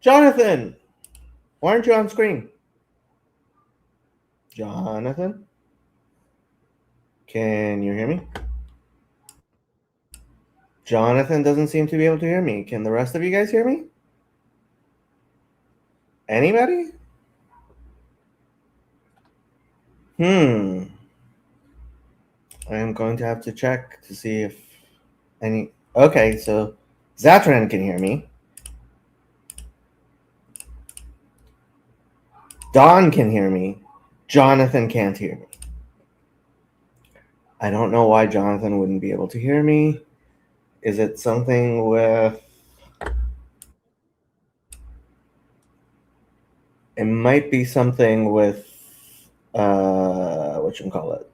Jonathan, why aren't you on screen? Jonathan, can you hear me? Jonathan doesn't seem to be able to hear me. Can the rest of you guys hear me? Anybody? I am going to have to check to see if any. Okay, so Zatran can hear me. Don can hear me. Jonathan can't hear me. I don't know why Jonathan wouldn't be able to hear me. Is it something with... It might be something with... whatchamacallit?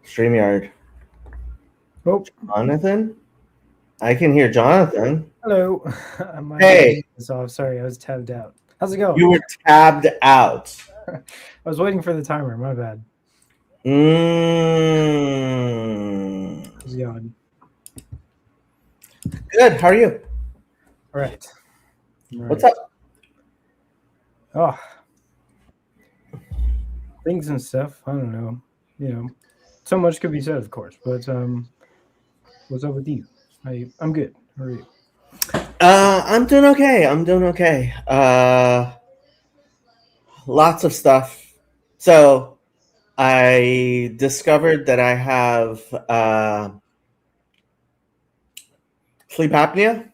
StreamYard. Oh, Jonathan? I can hear Jonathan. hello. Hey. Sorry, I was tabbed out. How's it going? You were tabbed out. I was waiting for the timer. My bad. How's it going? Good. How are you? All right. What's up? Oh, things and stuff. I don't know. So much could be said, of course. But what's up with you? I'm good. How are you? I'm doing okay. Lots of stuff. So I discovered that I have sleep apnea,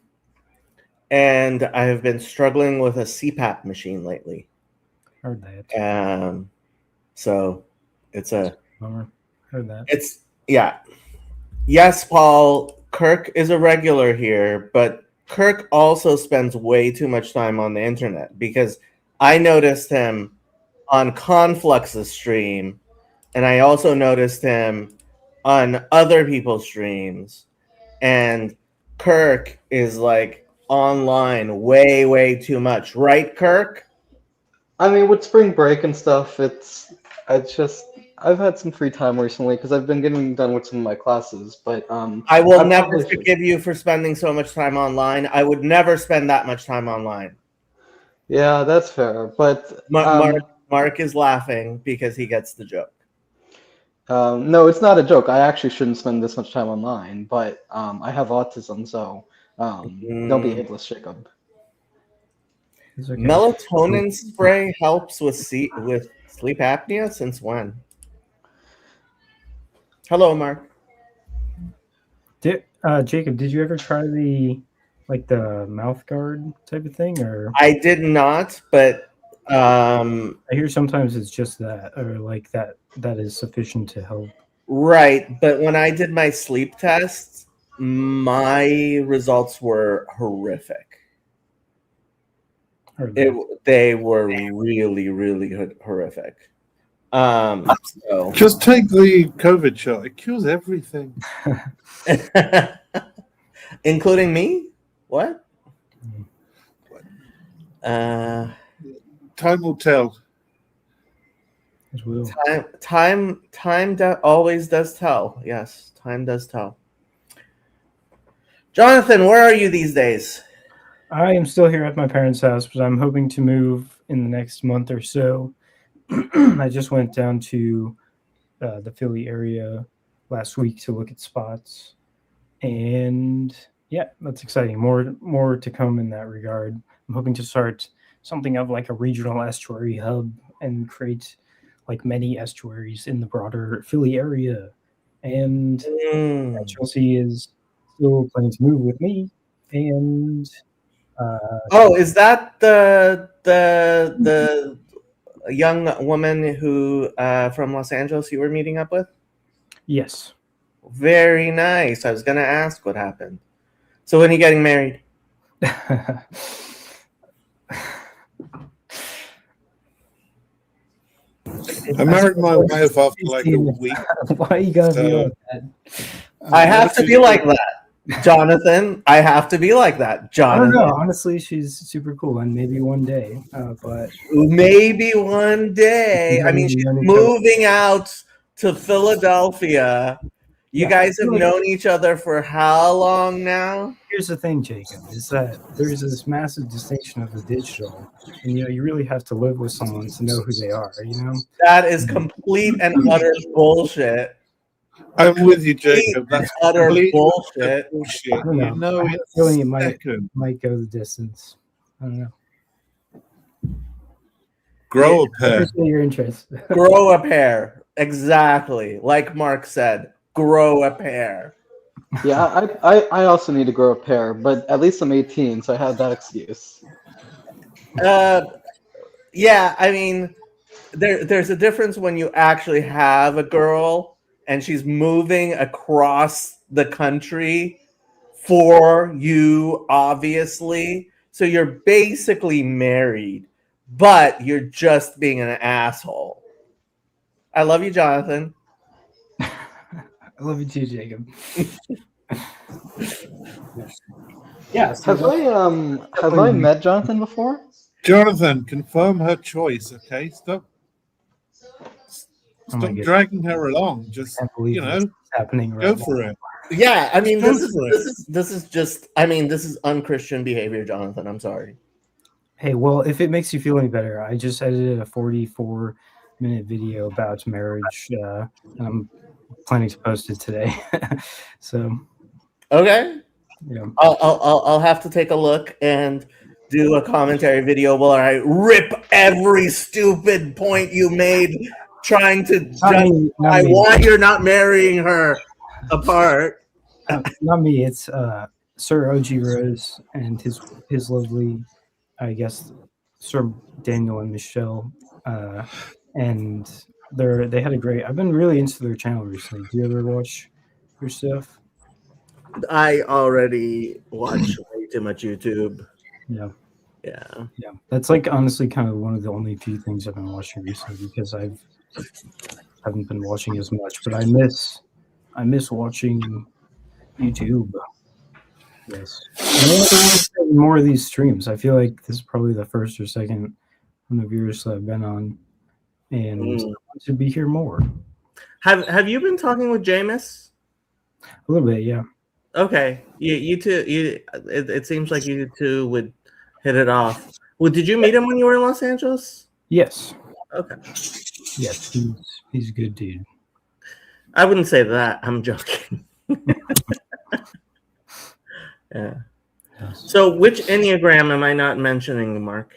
and I have been struggling with a CPAP machine lately. Heard that. So it's a bummer. Heard that. Yes, Paul. Kirk is a regular here, but Kirk also spends way too much time on the internet, because I noticed him on Conflux's stream, and I also noticed him on other people's streams, and Kirk is like online way too much, right, Kirk? I mean, with spring break and stuff, I've had some free time recently because I've been getting done with some of my classes, but I will never forgive you for spending so much time online. I would never spend that much time online. Yeah, that's fair, but Mark is laughing because he gets the joke. No, it's not a joke. I actually shouldn't spend this much time online, but I have autism, so don't be ageless, Jacob. Okay. Melatonin spray helps with sleep apnea. Since when? Hello, Mark. Jacob, did you ever try the mouth guard type of thing, or? I did not, but I hear sometimes it's just that, or like that is sufficient to help. Right, but when I did my sleep tests, my results were horrific. They were really horrific. So. Just take the COVID shot. It cures everything. Including me? What? Time will tell. It will. Time always does tell. Yes, time does tell. Jonathan, where are you these days? I am still here at my parents' house, but I'm hoping to move in the next month or so. I just went down to the Philly area last week to look at spots, and yeah, that's exciting. More to come in that regard. I'm hoping to start something of like a regional estuary hub and create like many estuaries in the broader Philly area. And Chelsea is still planning to move with me, and is that the young woman who from Los Angeles you were meeting up with? Yes. Very nice. I was gonna ask what happened. So when are you getting married? I married my wife after like a week. Why you gotta be like that? I have to be like that, Jonathan. I have to be like that, Jonathan. I don't know. Honestly, she's super cool, and maybe one day. But maybe one day. I mean, she's moving out to Philadelphia. You Yeah, guys I have feel like- known each other for how long now? Here's the thing, Jacob, is that there's this massive distinction of the digital, and you really have to live with someone to know who they are. That is complete and utter bullshit. I'm with you, Jacob. That's Utter complete bullshit. bullshit. I don't know. You know, I have a it's feeling it might second. go the distance. I don't know. Grow a I pair. appreciate your interest. Grow a pair. Exactly. Like Mark said, grow a pair. Yeah, I also need to grow a pair, but at least I'm 18, so I have that excuse. Yeah, I mean, there's a difference when you actually have a girl and she's moving across the country for you, obviously. So you're basically married, but you're just being an asshole. I love you, Jonathan. I love you too, Jacob. Yeah. So Have I met Jonathan before? Jonathan, confirm her choice, okay? Stop Oh my goodness. dragging her along. Just, I can't believe you this know, is happening right go now. for it. Yeah, I mean, Go this for it. is just. I mean, this is unchristian behavior, Jonathan. I'm sorry. Hey, well, if it makes you feel any better, I just edited a 44-minute video about marriage, and I'm planning to post it today. So, Okay, yeah. I'll have to take a look and do a commentary video while I rip every stupid point you made trying to justify Not me. why you're not marrying her apart. Not me. It's Sir OG Rose and his lovely, I guess, Sir Daniel and Michelle, and they had a great. I've been really into their channel recently. Do you ever watch their stuff? I already watch way too much YouTube. Yeah. Yeah. Yeah, that's like honestly kind of one of the only few things I've been watching recently because haven't been watching as much, but I miss watching YouTube. Yes, and I want to do more of these streams. I feel like this is probably the first or second one of yours that I've been on, and I want to be here more. Have you been talking with Jameis? A little bit, yeah. Okay, you two. It seems like you two would hit it off. Well, did you meet him when you were in Los Angeles? Yes, Okay. yes, he's a good dude. I wouldn't say that. I'm joking. Yeah. Yes. So, which Enneagram am I not mentioning, Mark?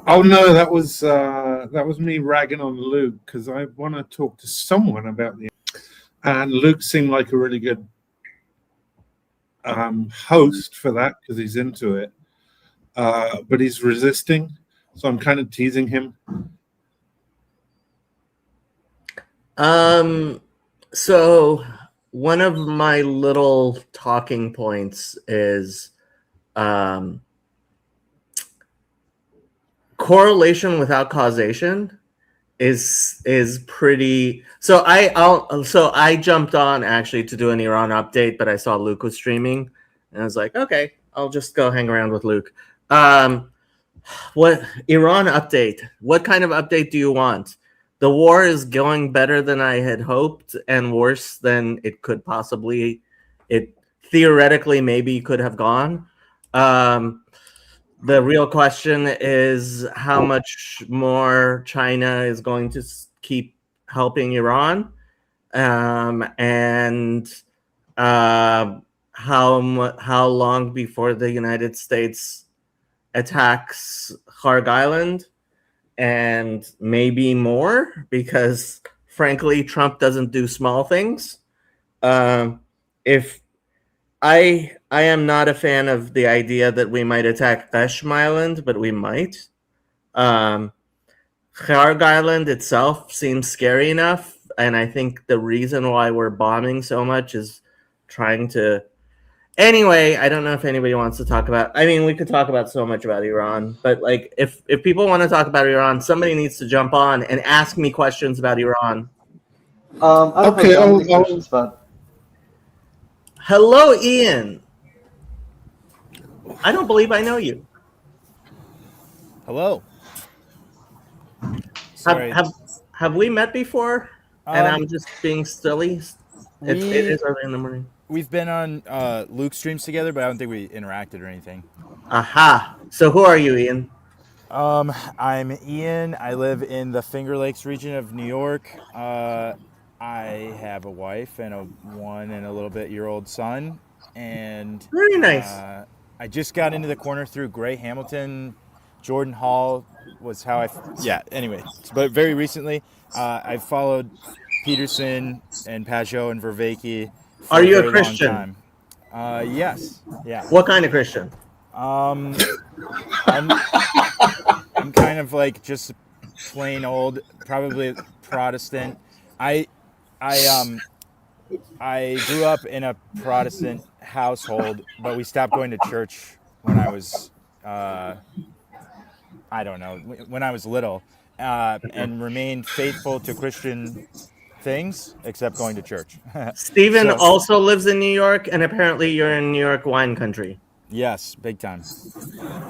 Oh no, that was me ragging on Luke because I want to talk to someone about the. And Luke seemed like a really good host for that because he's into it, but he's resisting, so I'm kind of teasing him. So one of my little talking points is correlation without causation is pretty. So I jumped on actually to do an Iran update, but I saw Luke was streaming, and I was like, okay, I'll just go hang around with Luke. What Iran update? What kind of update do you want? The war is going better than I had hoped and worse than it could possibly. It theoretically maybe could have gone. The real question is how much more China is going to keep helping Iran, and how long before the United States attacks Kharg Island, and maybe more, because frankly, Trump doesn't do small things. If I am not a fan of the idea that we might attack Qashm Island, but we might. Kharg Island itself seems scary enough, and I think the reason why we're bombing so much is trying to. Anyway, I don't know if anybody wants to talk about. I mean, we could talk about so much about Iran, but like, if people want to talk about Iran, somebody needs to jump on and ask me questions about Iran. I don't Okay, have any questions, but Hello, Ian. I don't believe I know you. Hello. Sorry. Have we met before? And Um, I'm just being silly. It is early in the morning. We've been on Luke streams together, but I don't think we interacted or anything. Aha. So who are you, Ian? I'm Ian. I live in the Finger Lakes region of New York. I have a wife and a 1 and a little bit year old son. And Very nice. I just got into the corner through Gray Hamilton. Jordan Hall was how anyway. But very recently, I followed Peterson and Pajot and Vervaeke. Are you a Christian? Long time. Yes. Yeah. What kind of Christian? I'm kind of like just plain old, probably Protestant. I grew up in a Protestant household, but we stopped going to church when I was, when I was little, and remained faithful to Christian things, except going to church. Stephen also lives in New York, and apparently you're in New York wine country. Yes, big time.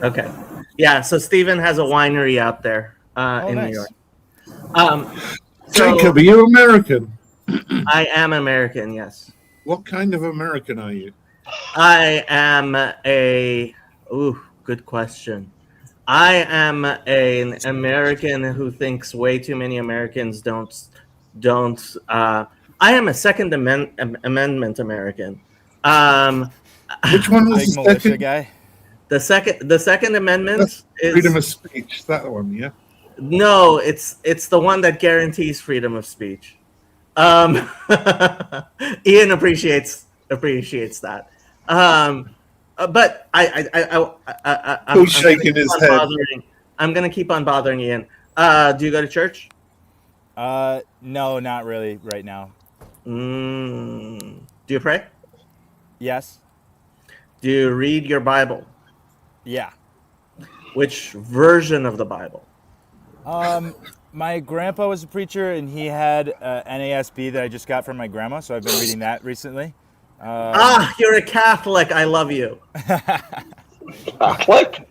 Okay. Yeah, so Stephen has a winery out there in nice. New York. Jacob, are you American? I am American, yes. What kind of American are you? I am good question. I am an American who thinks way too many Americans don't. I am a Second Amendment American. Which one was Big the militia second? guy. The Second Amendment is Freedom of speech. That one, yeah. no, it's the one that guarantees freedom of speech. Ian appreciates that. But I'm shaking his head. I'm gonna keep on bothering Ian. Do you go to church? No, not really right now. Do you pray? Yes. Do you read your Bible? Yeah. Which version of the Bible? My grandpa was a preacher, and he had NASB that I just got from my grandma, so I've been reading that recently. You're a Catholic. I love you. Catholic?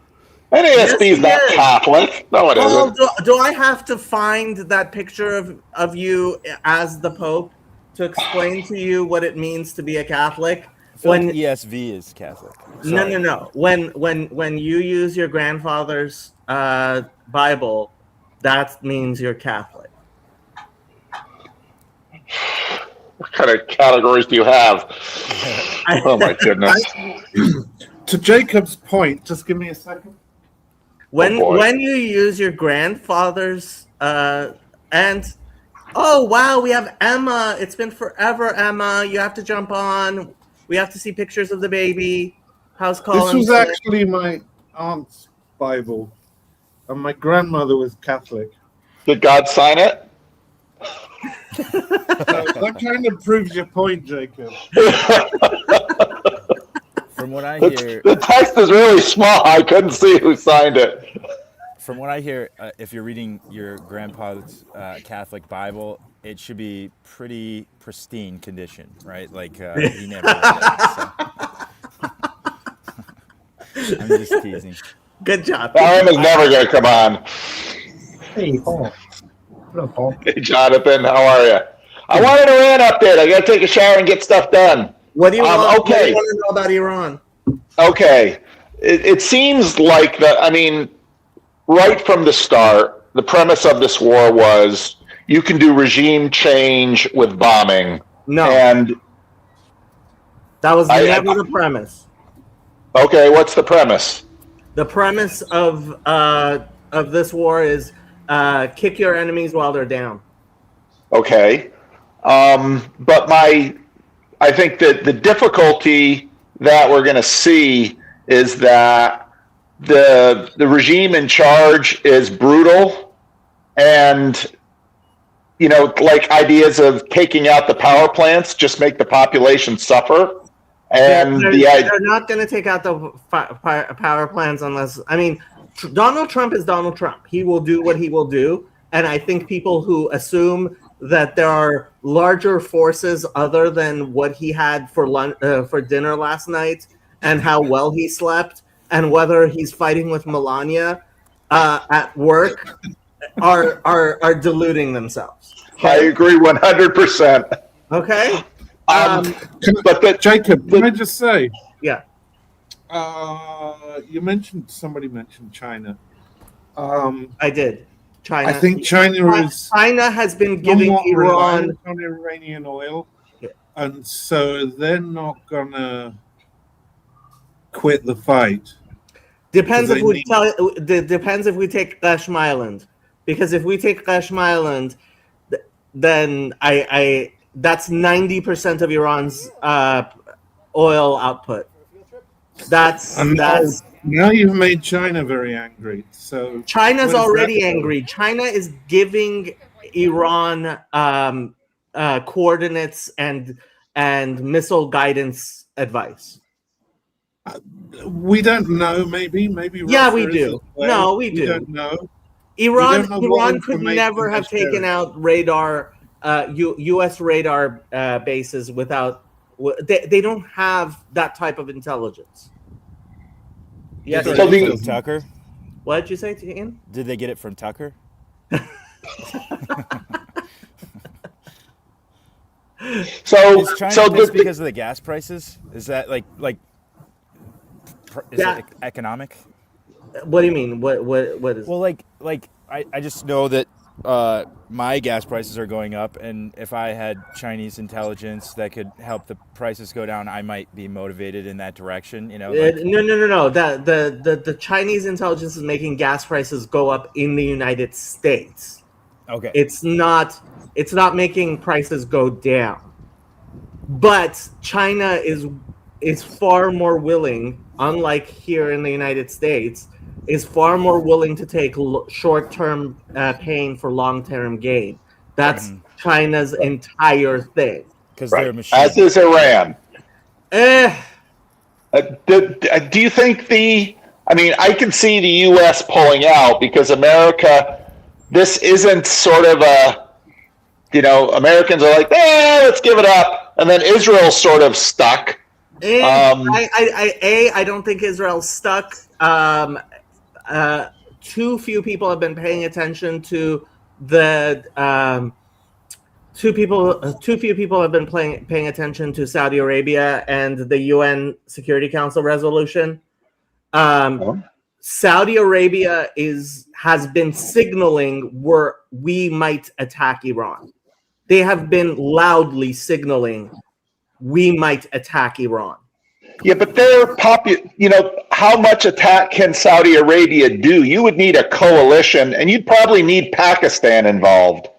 NASB is not Catholic. No, it isn't. Do I have to find that picture of you as the Pope to explain to you what it means to be a Catholic? When ESV is Catholic. Sorry. No. When you use your grandfather's Bible, that means you're Catholic. What kind of categories do you have? Oh my goodness. To Jacob's point, just give me a second. When you use your grandfather's and oh wow, we have Emma. It's been forever, Emma. You have to jump on. We have to see pictures of the baby. How's Colin? This was actually my aunt's Bible, and my grandmother was Catholic. Did God sign it? That kind of proves your point, Jacob. From what I hear, The text is really small. I couldn't see who signed it. from what I hear, if you're reading your grandpa's Catholic Bible, it should be pretty pristine condition, right? Like he never read it, so. I'm just teasing. Good job. That one is never going to come on. Hey, Paul. What up, Paul? Hey, Jonathan, how are you? I wanted a rant update. I got to take a shower and get stuff done. What do you want? Okay. What do you want to know about Iran? Okay. It seems like right from the start, the premise of this war was you can do regime change with bombing. No, And that was never the premise. okay, what's the premise? The premise of this war is kick your enemies while they're down. Okay. But I think that the difficulty that we're going to see is that the regime in charge is brutal, and like ideas of taking out the power plants just make the population suffer. And they're not going to take out the power plants unless, Donald Trump is Donald Trump. He will do what he will do. And I think people who assume that there are larger forces other than what he had for dinner last night and how well he slept and whether he's fighting with Melania at work are deluding themselves. I agree 100%. Okay? But Jacob, can I just say? Yeah. Somebody mentioned China. I did. China. I think China is China has been giving somewhat Iran. reliant on Iranian oil, Yeah. and so they're not gonna quit the fight. Depends if they we need- depends if we take Qashm Island, because if we take Qashm Island, then I that's 90% of Iran's oil output. That's And now you've made China very angry. So China's where does already that go? angry. China is giving Iran coordinates and missile guidance advice. We don't know. Maybe. Yeah, Russia we is do. as well. No, we do. Don't know. Iran don't know what could information never have they're taken sharing. out radar, U.S. radar bases without. They don't have that type of intelligence. Yes. Did So they get it the- from Tucker? What did you say, Ian? Did they get it from Tucker? So Is China so pissed the, because of the gas prices? Is that like is Yeah. it economic? What do you mean? What is? Well, I just know that my gas prices are going up, and if I had Chinese intelligence that could help the prices go down, I might be motivated in that direction. You know, like, No. The Chinese intelligence is making gas prices go up in the United States. okay, It's not making prices go down. But China is far more willing, unlike here in the United States, is far more willing to take short-term pain for long-term gain. That's China's entire thing. because they're right, machines. as is Iran. Eh, Do you think I can see the U.S. pulling out because America, this isn't sort of Americans are like, let's give it up. And then Israel's sort of stuck. I don't think Israel's stuck. Too few people have been paying attention to the too few people have been paying attention to Saudi Arabia and the UN Security Council resolution. Saudi Arabia has been signaling we might attack Iran. They have been loudly signaling we might attack Iran. Yeah, but they're how much attack can Saudi Arabia do? You would need a coalition, and you'd probably need Pakistan involved.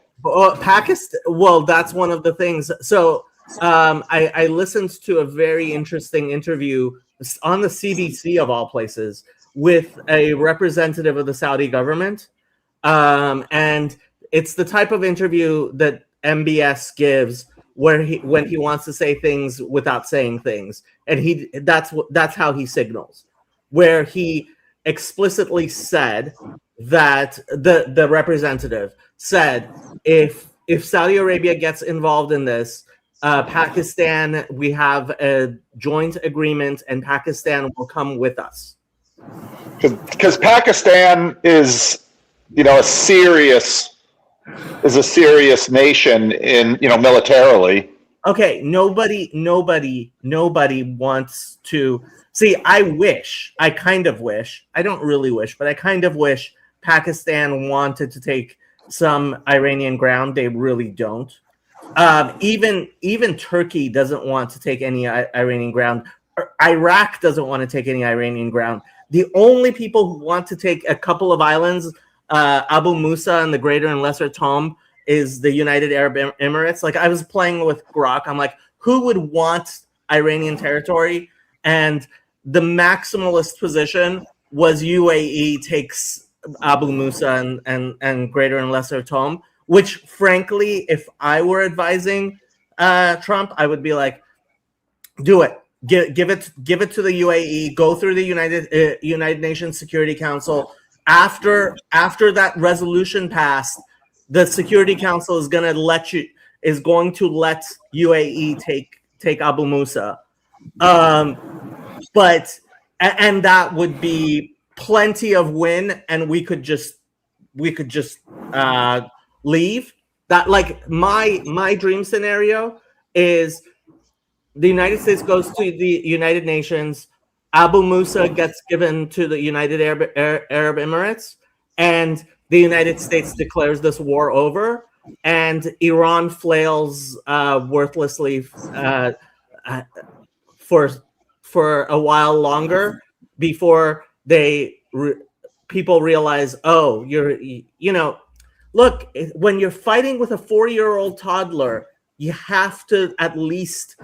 Pakistan. Well, that's one of the things. So I listened to a very interesting interview on the CBC of all places with a representative of the Saudi government, and it's the type of interview that MBS gives when he wants to say things without saying things, and that's how he signals. Where he explicitly said that the representative said if Saudi Arabia gets involved in this, Pakistan, we have a joint agreement, and Pakistan will come with us. Because Pakistan is a serious nation in militarily. Okay, nobody wants to see. I kind of wish, I don't really wish, but I kind of wish Pakistan wanted to take some Iranian ground. They really don't. Even Turkey doesn't want to take any Iranian ground. Iraq doesn't want to take any Iranian ground. The only people who want to take a couple of islands, Abu Musa and the Greater and Lesser Tom, is the United Arab Emirates. Like, I was playing with Grok. I'm like, who would want Iranian territory? And the maximalist position was UAE takes Abu Musa and Greater and Lesser Tom, which, frankly, if I were advising Trump, I would be like, do it. Give it to the UAE. Go through the United Nations Security Council. After that resolution passed, the Security Council is going to let UAE take Abu Musa, but that would be plenty of win, and we could just leave. That, like, my dream scenario is the United States goes to the United Nations. Abu Musa gets given to the United Arab Emirates, and the United States declares this war over, and Iran flails worthlessly for a while longer before people realize, oh, look, when you're fighting with a 4-year-old toddler, you have to at least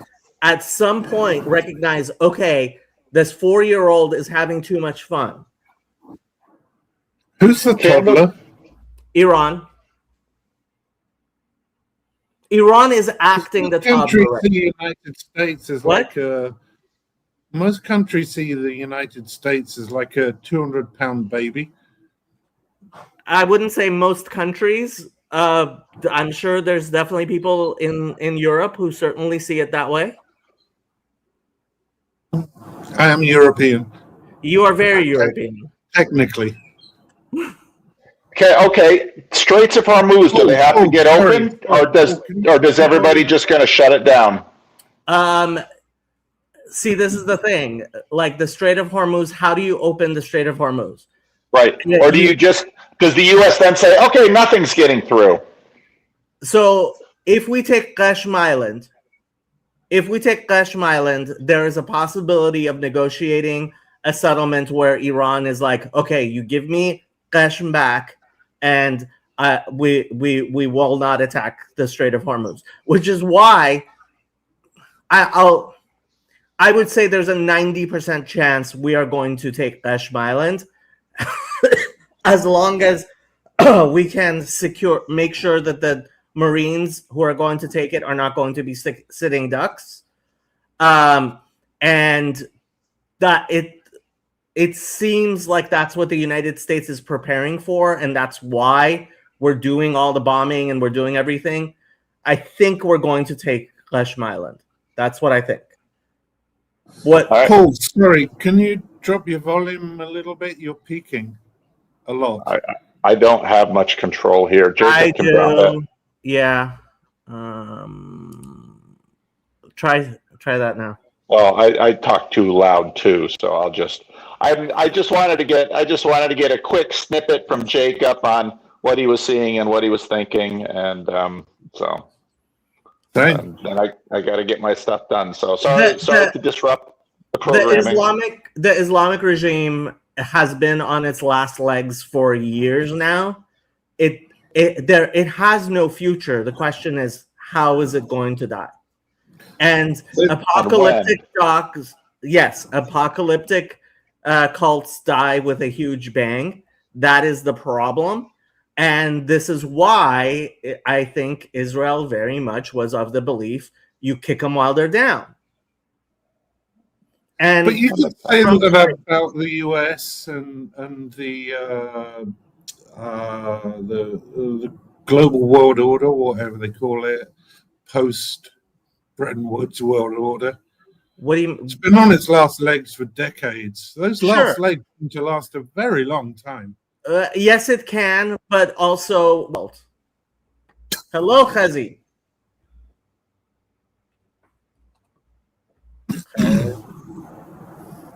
at some point recognize, okay, this 4-year-old is having too much fun. Who's the toddler? Iran. Iran is acting the Countries toddler. see the United States as What? like most countries see the United States as like a 200-pound baby. I wouldn't say most countries. I'm sure there's definitely people in Europe who certainly see it that way. I am European, You are very European. technically. Okay. Straits of Hormuz, do they have to get open, or does everybody just kind of shut it down? See, this is the thing. Like the Strait of Hormuz, how do you open the Strait of Hormuz? Right. Or do you just, does the U.S. then say, okay, nothing's getting through? So if we take Qashm Island, there is a possibility of negotiating a settlement where Iran is like, okay, you give me Qashm back, and we will not attack the Strait of Hormuz, which is why I would say there's a 90% chance we are going to take Qashm Island, as long as we can make sure that the Marines who are going to take it are not going to be sitting ducks, and that it seems like that's what the United States is preparing for, and that's why we're doing all the bombing and we're doing everything. I think we're going to take Qashm Island. That's what I think. What? All right. Paul, sorry, can you drop your volume a little bit? You're peaking a lot. I don't have much control here. Jacob I can drop it. do. Yeah. Try that now. Well, I talk too loud too, so I'll just. I just wanted to get a quick snippet from Jacob on what he was seeing and what he was thinking, and so. Thanks. And then I got to get my stuff done. So sorry to disrupt the programming. The Islamic regime has been on its last legs for years now. It has no future. The question is, how is it going to die? And apocalyptic shocks, yes, apocalyptic cults die with a huge bang. That is the problem. And this is why I think Israel very much was of the belief you kick them while they're down. And But you could say that about the US and the global world order, whatever they call it, post Bretton Woods world order. What do you? It's been on its last legs for decades. Those last Sure. legs seem to last a very long time. Yes, it can, but also. Hello, Chazi.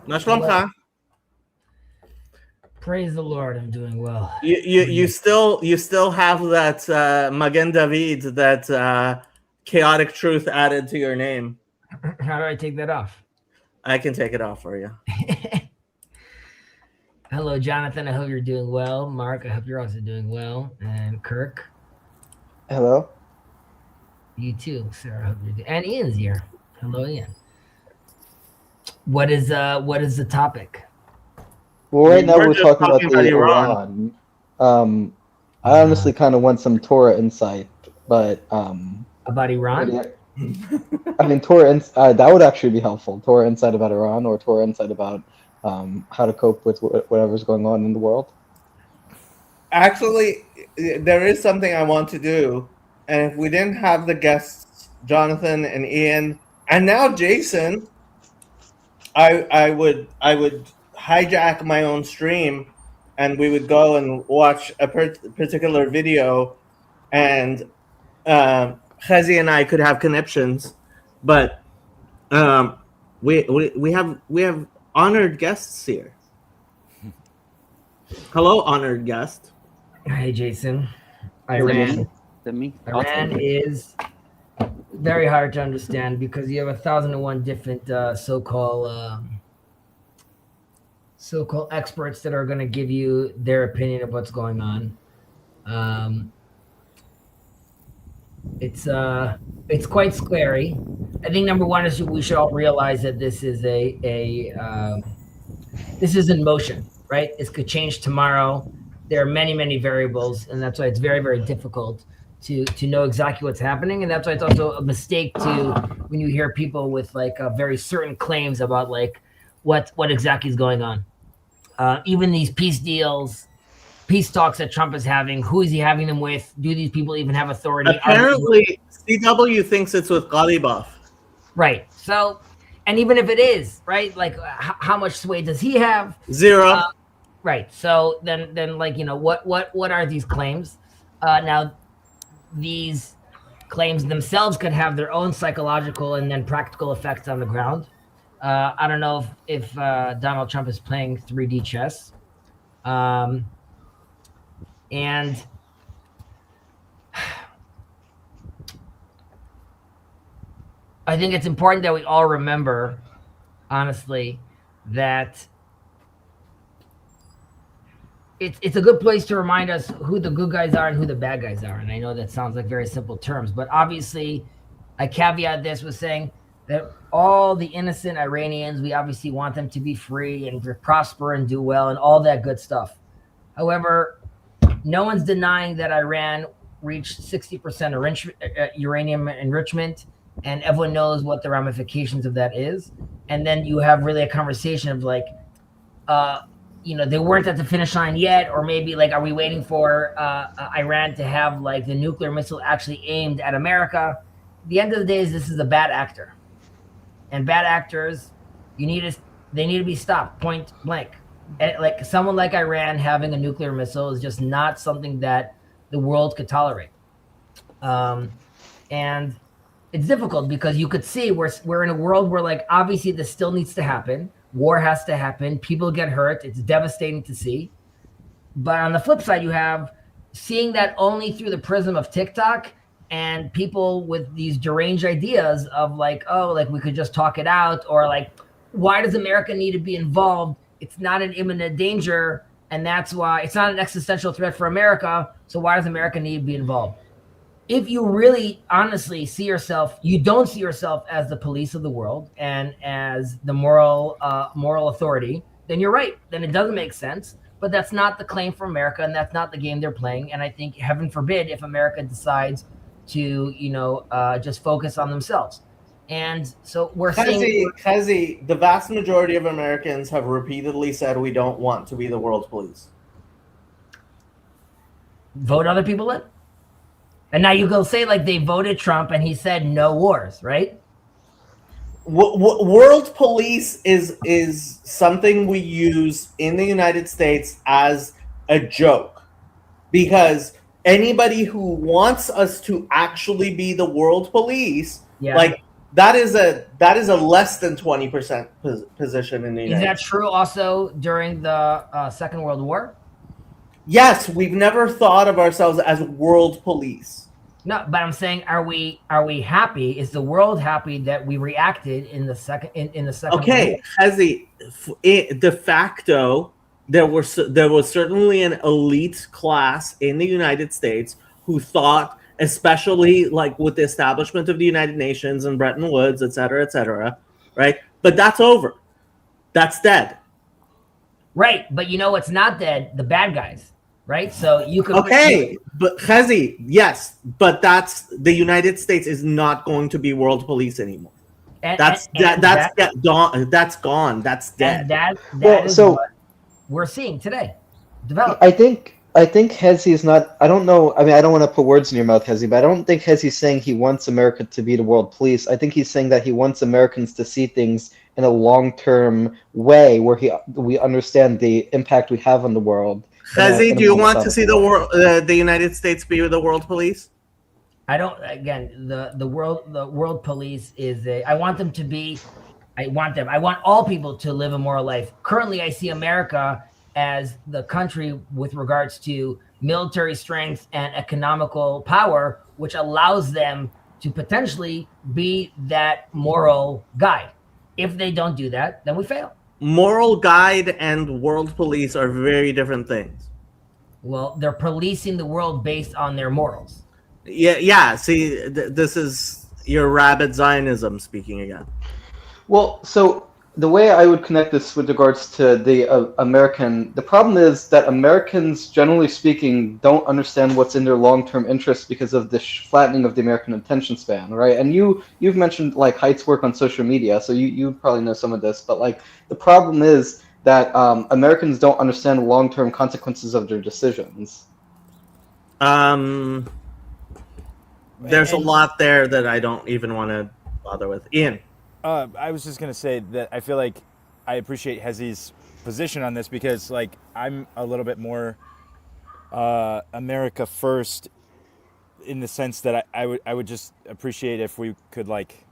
Nashlomcha. Praise the Lord, I'm doing well. You still have that Magen David, that chaotic truth added to your name. How do I take that off? I can take it off for you. Hello, Jonathan. I hope you're doing well. Mark, I hope you're also doing well. And Kirk, Hello. you too, Sarah. I hope you're doing. And Ian's here. Hello, Ian. What is the topic? Well, right now We're we're just talking about talking the about Iran. I honestly kind of want some Torah insight, but About Iran? I mean, that would actually be helpful. Torah insight about Iran, or Torah insight about how to cope with whatever's going on in the world. Actually, there is something I want to do, and if we didn't have the guests, Jonathan and Ian, and now Jason, I would hijack my own stream, and we would go and watch a particular video, and Chazi and I could have connections, but We have honored guests here. Hello, honored guest. Hey, Jason. me? Iran is very hard to understand because you have 1,001 different so-called experts that are going to give you their opinion of what's going on. It's quite scary. I think number one is we should all realize that this is this is in motion, right? This could change tomorrow. There are many variables, and that's why it's very difficult to know exactly what's happening. And that's why it's also a mistake to when you hear people with like very certain claims about like what exactly is going on. Even these peace deals, peace talks that Trump is having, who is he having them with? Do these people even have authority? Apparently, CW thinks it's with Ghalibaf. Right. So, and even if it is, right, like how much sway does he have? Zero. Right. So then like, you know, what are these claims? Now, these claims themselves could have their own psychological and then practical effects on the ground. I don't know if Donald Trump is playing 3D chess. And I think it's important that we all remember, honestly, that it's a good place to remind us who the good guys are and who the bad guys are. And I know that sounds like very simple terms, but obviously I caveat this with saying that all the innocent Iranians, we obviously want them to be free and to prosper and do well and all that good stuff. However, no one's denying that Iran reached 60% uranium enrichment, and everyone knows what the ramifications of that is. And then you have really a conversation of like, you know, they weren't at the finish line yet, or maybe like, are we waiting for Iran to have like the nuclear missile actually aimed at America? At the end of the day, this is a bad actor, and bad actors, they need to be stopped point blank. And like someone like Iran having a nuclear missile is just not something that the world could tolerate. And it's difficult because you could see we're in a world where like obviously this still needs to happen. War has to happen. People get hurt. It's devastating to see. But on the flip side, you have seeing that only through the prism of TikTok and people with these deranged ideas of like, oh, like we could just talk it out, or like, why does America need to be involved? It's not an imminent danger, and that's why it's not an existential threat for America. So why does America need to be involved? If you really honestly see yourself, you don't see yourself as the police of the world and as the moral authority, then you're right. Then it doesn't make sense. But that's not the claim for America, and that's not the game they're playing. And I think, heaven forbid, if America decides to, you know, just focus on themselves. And so we're seeing... Hezi, the vast majority of Americans have repeatedly said we don't want to be the world's police. Vote other people in? And now you go say like they voted Trump and he said no wars, right? World police is something we use in the United States as a joke, because anybody who wants us to actually be the world police, like that is a less than 20% position in the United States. Is that true also during the Second World War? Yes, we've never thought of ourselves as world police. No, but I'm saying, are we happy? Is the world happy that we reacted in the second in the second? Okay, Hezi, de facto, there was certainly an elite class in the United States who thought, especially like with the establishment of the United Nations and Bretton Woods, et cetera, right? But that's over. That's dead. Right, but you know what's not dead? The bad guys. Right, so you could. Okay, but Hezi, yes, but that's the United States is not going to be world police anymore. That's gone. That's dead. And that is what we're seeing today. Develop. I think Hezi is not. I don't know. I mean, I don't want to put words in your mouth, Hezi, but I don't think Hezi's saying he wants America to be the world police. I think he's saying that he wants Americans to see things in a long-term way, where we understand the impact we have on the world. Hezi, do you want to see the United States be the world police? I don't. Again, the world police is a. I want them to be. I want all people to live a moral life. Currently, I see America as the country with regards to military strength and economical power, which allows them to potentially be that moral guide. If they don't do that, then we fail. Moral guide and world police are very different things. Well, they're policing the world based on their morals. Yeah. See, this is your rabid Zionism speaking again. Well, so the way I would connect this with regards to the the problem is that Americans, generally speaking, don't understand what's in their long-term interests because of the flattening of the American attention span, right? And you've mentioned like Haidt's work on social media, so you probably know some of this, but like the problem is that Americans don't understand long-term consequences of their decisions. There's a lot there that I don't even want to bother with. Ian. I was just gonna say that I feel like I appreciate Hezzy's position on this because, like, I'm a little bit more America first in the sense that I would just appreciate if we could like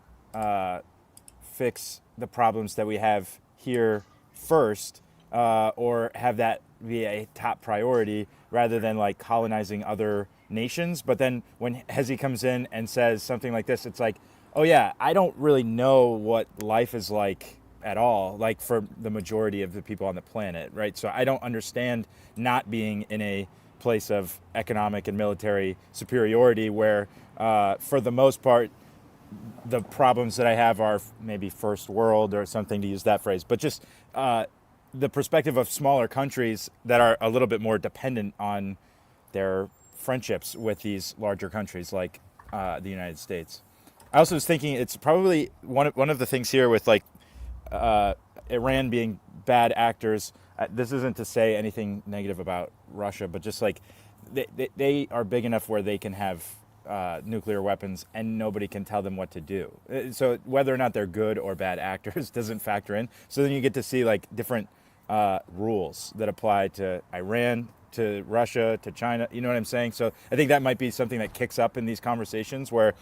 fix the problems that we have here first, or have that be a top priority rather than like colonizing other nations. But then when Hezzy comes in and says something like this, it's like, oh yeah, I don't really know what life is like at all, like for the majority of the people on the planet, right? So I don't understand not being in a place of economic and military superiority where, for the most part, the problems that I have are maybe first world or something, to use that phrase, but just the perspective of smaller countries that are a little bit more dependent on their friendships with these larger countries like the United States. I also was thinking it's probably one of the things here with like Iran being bad actors. This isn't to say anything negative about Russia, but just like they are big enough where they can have nuclear weapons and nobody can tell them what to do. So whether or not they're good or bad actors doesn't factor in. So then you get to see like different rules that apply to Iran, to Russia, to China, you know what I'm saying? So I think that might be something that kicks up in these conversations where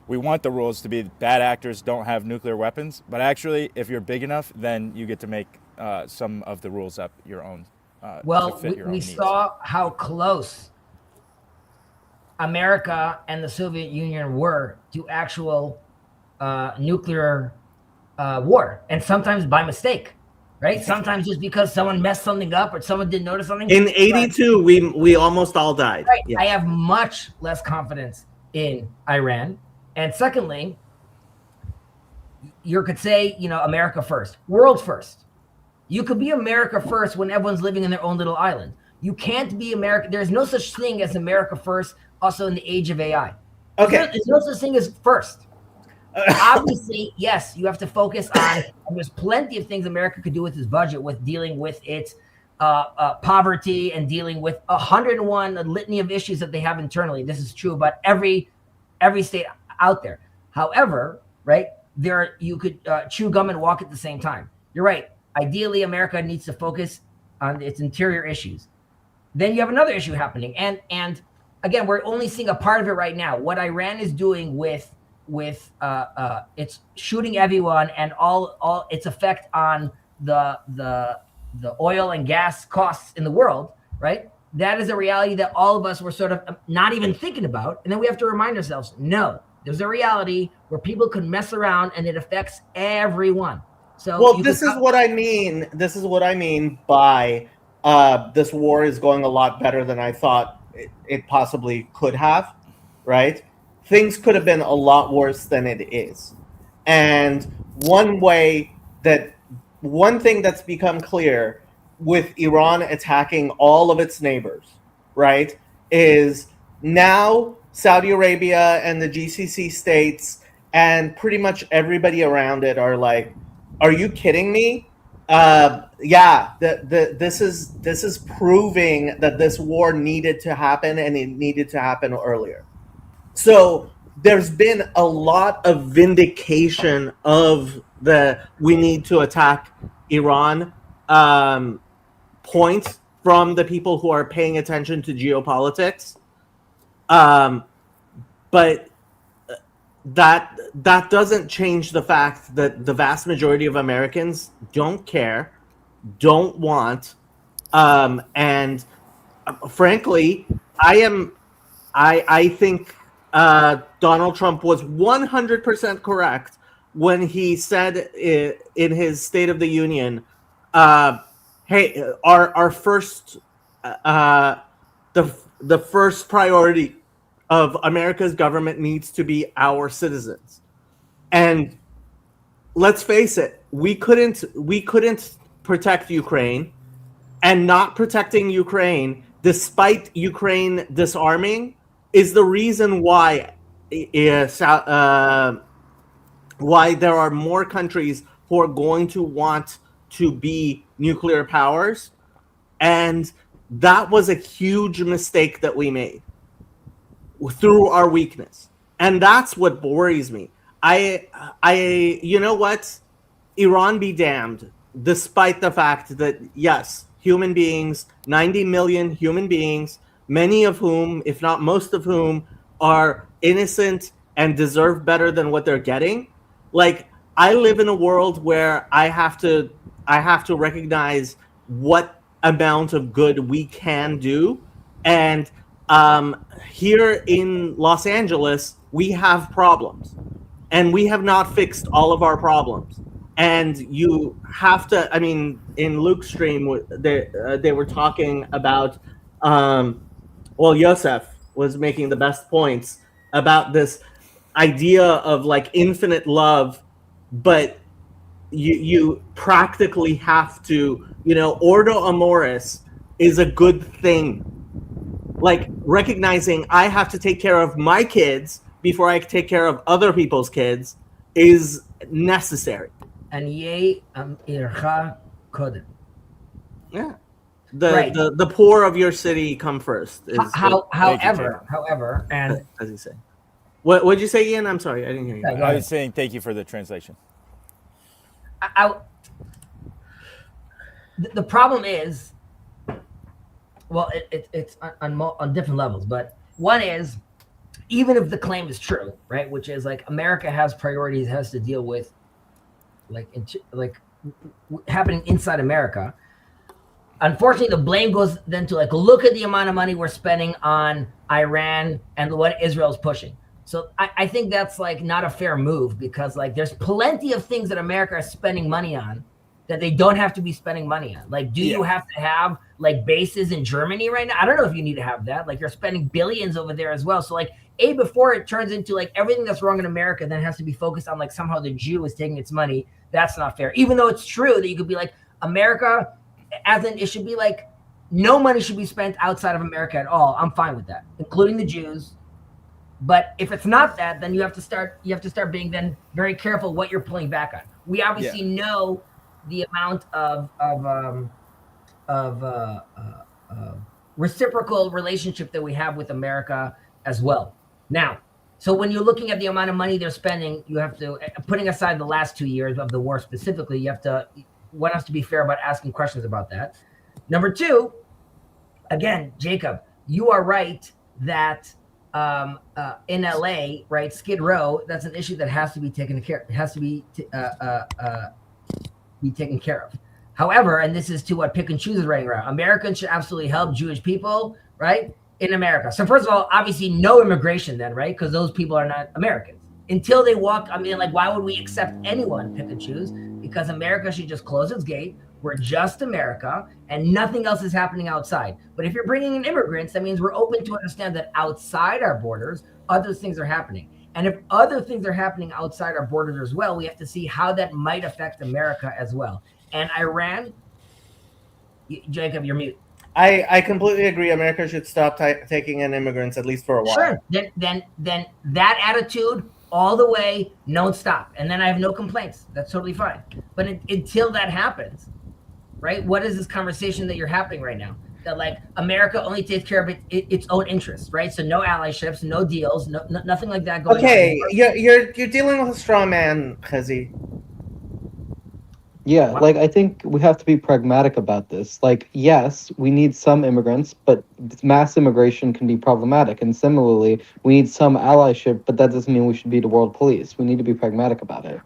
we want the rules to be bad actors don't have nuclear weapons, but actually if you're big enough, then you get to make some of the rules up your own. Well, we saw how close America and the Soviet Union were to actual nuclear war, and sometimes by mistake. Right? Sometimes just because someone messed something up or someone didn't notice something. In 82, we almost all died. Right. Yeah. I have much less confidence in Iran. And secondly, you could say, America first, world first. You could be America first when everyone's living in their own little island. You can't be America. There's no such thing as America first also in the age of AI. Okay. There's no such thing as first. Obviously, yes, you have to focus on, and there's plenty of things America could do with its budget, with dealing with its poverty and dealing with 101 litany of issues that they have internally. This is true about every state out there. However, right, you could chew gum and walk at the same time. You're right. Ideally, America needs to focus on its interior issues. Then you have another issue happening. And again, we're only seeing a part of it right now. What Iran is doing with it's shooting everyone and all its effect on the oil and gas costs in the world, right? That is a reality that all of us were sort of not even thinking about. And then we have to remind ourselves, no, there's a reality where people can mess around and it affects everyone. So well, this is what I mean. This is what I mean by this war is going a lot better than I thought it possibly could have, right? Things could have been a lot worse than it is. And one thing that's become clear with Iran attacking all of its neighbors, right, is now Saudi Arabia and the GCC states and pretty much everybody around it are like, are you kidding me? This is proving that this war needed to happen and it needed to happen earlier. So there's been a lot of vindication of we need to attack Iran point from the people who are paying attention to geopolitics. but that doesn't change the fact that the vast majority of Americans don't care, don't want, and frankly, I think Donald Trump was 100% correct when he said in his State of the Union, "Hey, our first, the first priority of America's government needs to be our citizens." And let's face it, we couldn't protect Ukraine, and not protecting Ukraine, despite Ukraine disarming, is the reason why why there are more countries who are going to want to be nuclear powers. And that was a huge mistake that we made through our weakness. And that's what worries me. You know what? Iran be damned, despite the fact that, yes, human beings, 90 million human beings, many of whom, if not most of whom, are innocent and deserve better than what they're getting. Like, I live in a world where I have to recognize what amount of good we can do. And here in Los Angeles, we have problems, and we have not fixed all of our problems. And you have to, I mean, in Luke's stream, they were talking about, Yosef was making the best points about this idea of like infinite love, but you practically have to, ordo amoris is a good thing. Like recognizing I have to take care of my kids before I take care of other people's kids is necessary. Aniyeh ircha kodem. Yeah. Right. The poor of your city come first. However, and as you say. What did you say, Ian? I'm sorry, I didn't hear you. I was saying thank you for the translation. The problem is, well, it's on different levels, but one is, even if the claim is true, right, which is like America has priorities, has to deal with like happening inside America. Unfortunately, the blame goes then to like, look at the amount of money we're spending on Iran and what Israel's pushing. So I think that's like not a fair move, because like there's plenty of things that America is spending money on that they don't have to be spending money on. Like, do you have to have like bases in Germany right now? I don't know if you need to have that. Like, you're spending billions over there as well. So like, before it turns into like everything that's wrong in America then has to be focused on like somehow the Jew is taking its money. That's not fair. Even though it's true that you could be like, America, as in it should be like no money should be spent outside of America at all. I'm fine with that, including the Jews. But if it's not that, then you have to start being then very careful what you're pulling back on. We obviously know the amount of reciprocal relationship that we have with America as well. Now, so when you're looking at the amount of money they're spending, you have to, putting aside the last 2 years of the war specifically, you have to, one has to be fair about asking questions about that. Number two, again, Jacob, you are right that in LA, right, Skid Row, that's an issue that has to be taken care. It has to be taken care of. However, and this is to what Pick and Choose is writing around, Americans should absolutely help Jewish people, right, in America. So first of all, obviously no immigration then, right, because those people are not Americans. Until they walk, I mean, like, why would we accept anyone, Pick and Choose? Because America should just close its gate. We're just America, and nothing else is happening outside. But if you're bringing in immigrants, that means we're open to understand that outside our borders, other things are happening. And if other things are happening outside our borders as well, we have to see how that might affect America as well. And Iran, Jacob, you're mute. I completely agree. America should stop taking in immigrants, at least for a while. Sure. Then that attitude all the way, don't stop. And then I have no complaints. That's totally fine. But until that happens, right? What is this conversation that you're happening right now? That like America only takes care of its own interests, right? So no allyships, no deals, nothing like that going on. Okay, you're dealing with a straw man, Chazi. Yeah, Wow. like I think we have to be pragmatic about this. Like, yes, we need some immigrants, but mass immigration can be problematic. And similarly, we need some allyship, but that doesn't mean we should be the world police. We need to be pragmatic about it.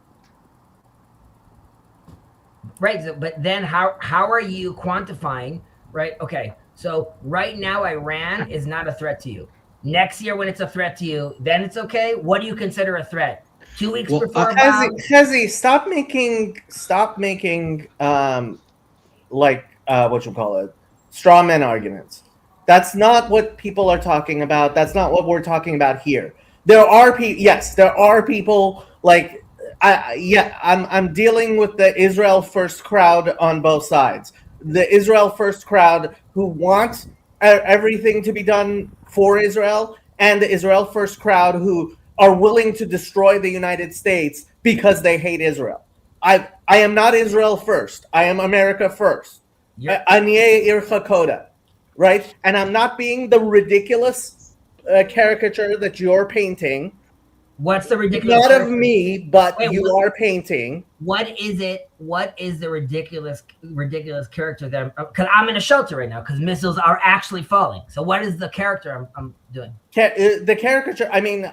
Right. But then how are you quantifying? Right. Okay. So right now, Iran is not a threat to you. Next year, when it's a threat to you, then it's okay. What do you consider a threat? 2 weeks Well, before a Hezi, bomb? Hezi, stop making like what you call it, straw man arguments. That's not what people are talking about. That's not what we're talking about here. There are people. Yes, there are people like I'm dealing with the Israel first crowd on both sides. The Israel first crowd who want everything to be done for Israel, and the Israel first crowd who are willing to destroy the United States because they hate Israel. I am not Israel first. I am America first. You're- Anye Ircha Koda, right? And I'm not being the ridiculous caricature that you're painting. What's the ridiculous? Not of character? me, but Wait, you what- are painting. What is it? What is the ridiculous character that because I'm in a shelter right now because missiles are actually falling. So what is the character I'm doing? The caricature. I mean,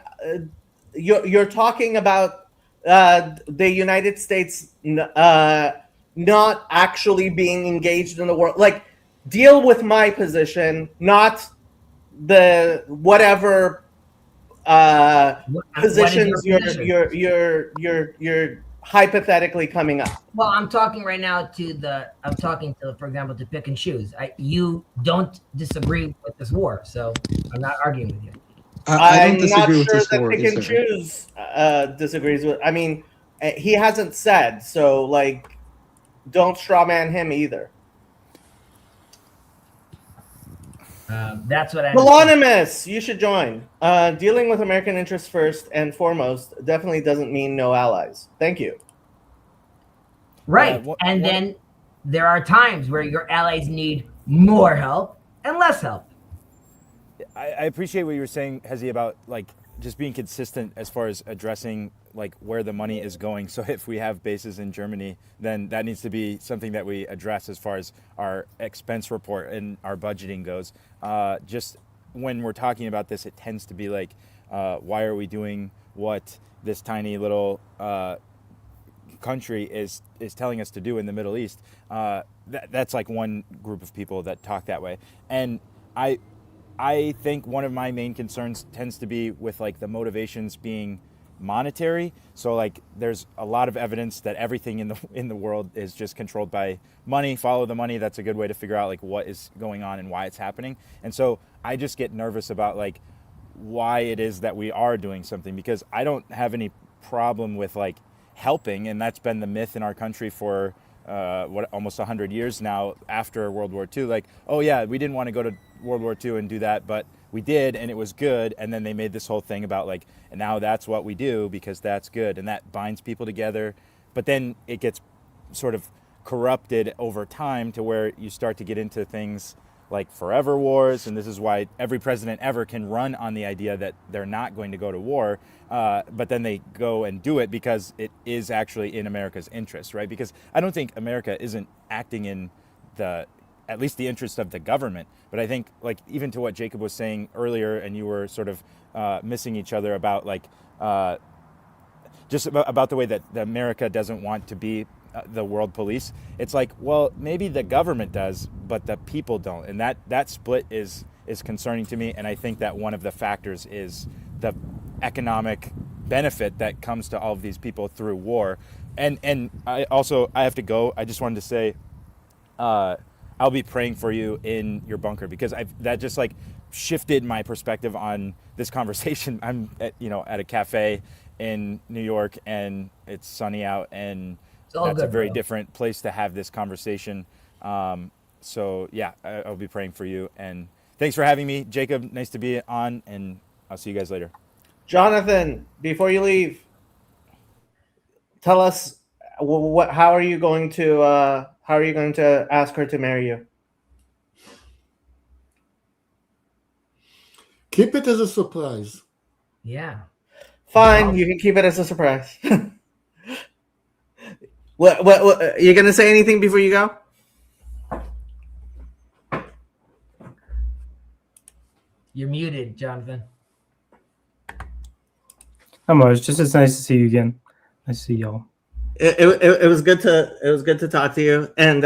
you're talking about the United States not actually being engaged in the world. Like, deal with my position, not the whatever What is positions your position? you're hypothetically coming up. Well, I'm talking right now I'm talking to, for example, to pick and choose. You don't disagree with this war, so I'm not arguing with you. I I'm don't not disagree with sure this that war pick and either. choose disagrees with. I mean, he hasn't said so. Like, don't strawman him either. That's what I. Melonimus, you should join. Dealing with American interests first and foremost definitely doesn't mean no allies. Thank you. Right, and then there are times where your allies need more help and less help. I appreciate what you were saying, Hezi, about like just being consistent as far as addressing like where the money is going. So if we have bases in Germany, then that needs to be something that we address as far as our expense report and our budgeting goes. Just when we're talking about this, it tends to be like, why are we doing what this tiny little country is telling us to do in the Middle East? That's like one group of people that talk that way. And I think one of my main concerns tends to be with like the motivations being monetary. So like there's a lot of evidence that everything in the world is just controlled by money. Follow the money. That's a good way to figure out like what is going on and why it's happening. And so I just get nervous about like why it is that we are doing something, because I don't have any problem with like helping, and that's been the myth in our country for almost 100 years now after World War II. Like, oh yeah, we didn't want to go to World War II and do that, but we did, and it was good. And then they made this whole thing about like, and now that's what we do because that's good, and that binds people together. But then it gets sort of corrupted over time to where you start to get into things like forever wars, and this is why every president ever can run on the idea that they're not going to go to war, but then they go and do it because it is actually in America's interest, right? Because I don't think America isn't acting in at least the interest of the government, but I think like even to what Jacob was saying earlier, and you were sort of missing each other about like just about the way that America doesn't want to be the world police. It's like, well, maybe the government does, but the people don't, and that split is concerning to me. And I think that one of the factors is the economic benefit that comes to all of these people through war. And I have to go. I just wanted to say, I'll be praying for you in your bunker, because that just like shifted my perspective on this conversation. I'm at a cafe in New York, and it's sunny out, and that's a very different place to have this conversation. So yeah, I'll be praying for you, and thanks for having me, Jacob. Nice to be on, and I'll see you guys later. Jonathan, before you leave, tell us how are you going to ask her to marry you? Keep it as a surprise. Yeah. Fine, you can keep it as a surprise. What you gonna say anything before you go? You're muted, Jonathan. It's just nice to see you again. Nice to see y'all. It was good to talk to you, and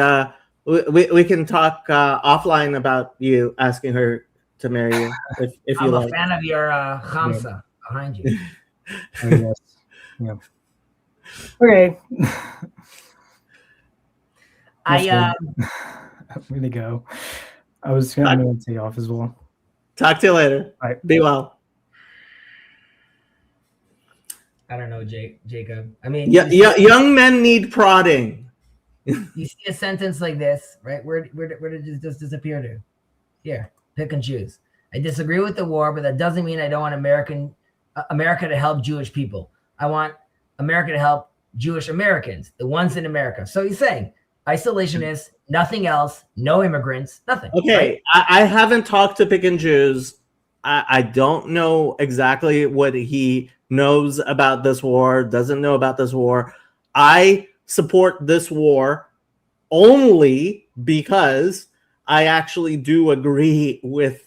we can talk offline about you asking her to marry you if you I'm like. a fan of your Hamsa behind you. Oh, yes. Yeah. Okay. I I'm gonna go. I'm gonna take off as well. Talk to you later. All right. Be well. I don't know, Jacob. I mean, Yeah, young men need prodding. you see a sentence like this, right? Where did it just disappear to? Here, pick and choose. I disagree with the war, but that doesn't mean I don't want America to help Jewish people. I want America to help Jewish Americans, the ones in America. So he's saying isolationists, nothing else, no immigrants, nothing. Okay, right? I haven't talked to Pick and Choose. I don't know exactly what he knows about this war, doesn't know about this war. I support this war only because I actually do agree with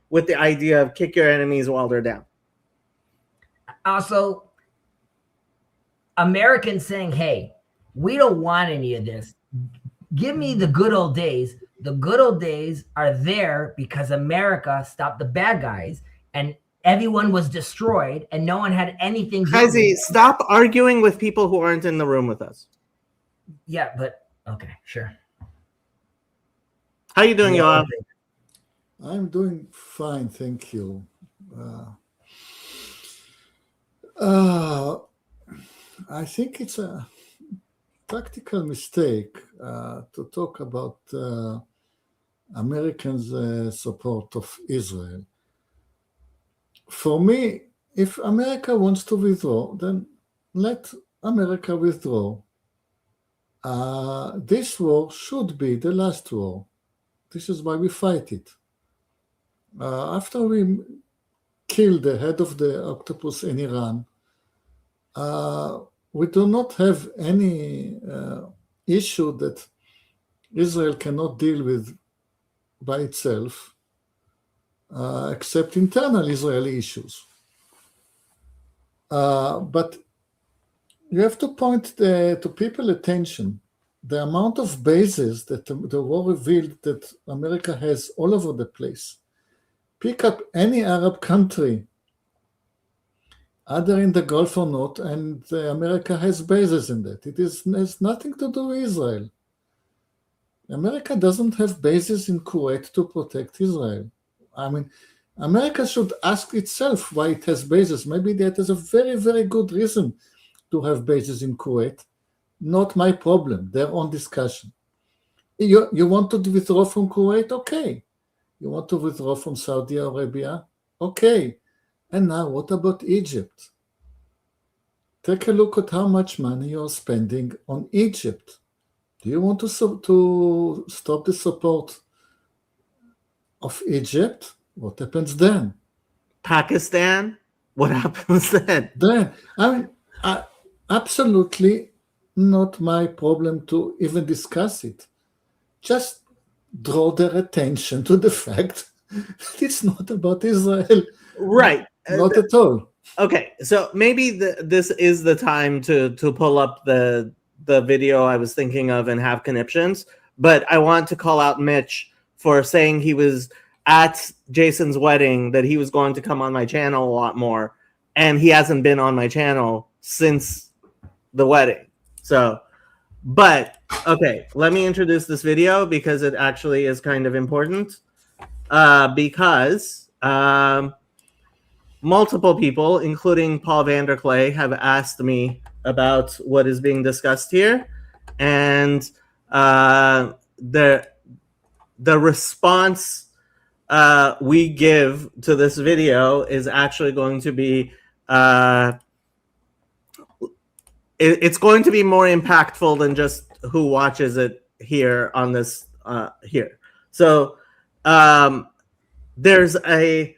with the idea of kick your enemies while they're down. Also, Americans saying, hey, we don't want any of this. Give me the good old days. The good old days are there because America stopped the bad guys and everyone was destroyed and no one had anything. Hezi, stop arguing with people who aren't in the room with us. Yeah, but okay, sure. How you doing, Yoav? I'm doing fine, thank you. I think it's a tactical mistake to talk about Americans' support of Israel. For me, if America wants to withdraw, then let America withdraw. This war should be the last war. This is why we fight it. After we killed the head of the octopus in Iran, we do not have any issue that Israel cannot deal with by itself, except internal Israeli issues. But you have to point to people's attention the amount of bases that the war revealed that America has all over the place. Pick up any Arab country, either in the Gulf or not, and America has bases in that. It has nothing to do with Israel. America doesn't have bases in Kuwait to protect Israel. I mean, America should ask itself why it has bases. Maybe that is a very, very good reason to have bases in Kuwait. Not my problem, their own discussion. You want to withdraw from Kuwait? Okay. You want to withdraw from Saudi Arabia? Okay. And now what about Egypt? Take a look at how much money you're spending on Egypt. Do you want to stop the support of Egypt? What happens then? Pakistan? What happens then? Then, I mean, absolutely not my problem to even discuss it. Just draw their attention to the fact that it's not about Israel. Right. Not at all. Okay, so maybe this is the time to pull up the video I was thinking of and have conniptions, but I want to call out Mitch for saying he was at Jason's wedding, that he was going to come on my channel a lot more, and he hasn't been on my channel since the wedding. So, but okay, let me introduce this video because it actually is kind of important, because multiple people, including Paul Vanderklay, have asked me about what is being discussed here, and the response we give to this video is actually going to be it's going to be more impactful than just who watches it here on this here. So there's a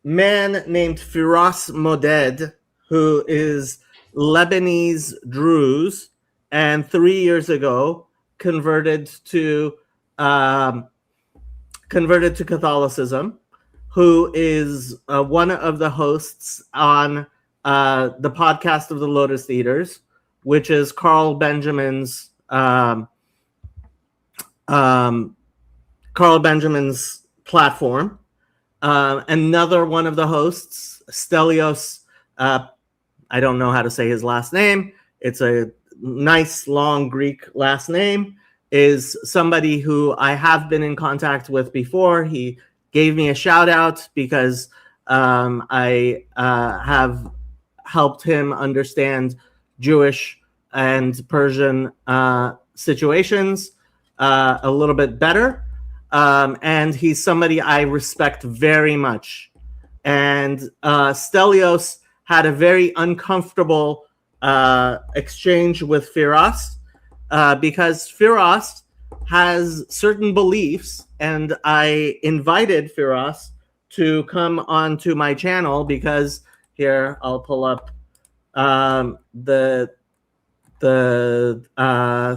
man named Firas Moded who is Lebanese Druze, and 3 years ago converted to Catholicism, who is one of the hosts on the podcast of the Lotus Eaters, which is Carl Benjamin's platform. Another one of the hosts, Stelios, I don't know how to say his last name. It's a nice long Greek last name, is somebody who I have been in contact with before. He gave me a shout out because I have helped him understand Jewish and Persian situations a little bit better. And he's somebody I respect very much. And Stelios had a very uncomfortable exchange with Firas because Firas has certain beliefs, and I invited Firas to come onto my channel because here I'll pull up the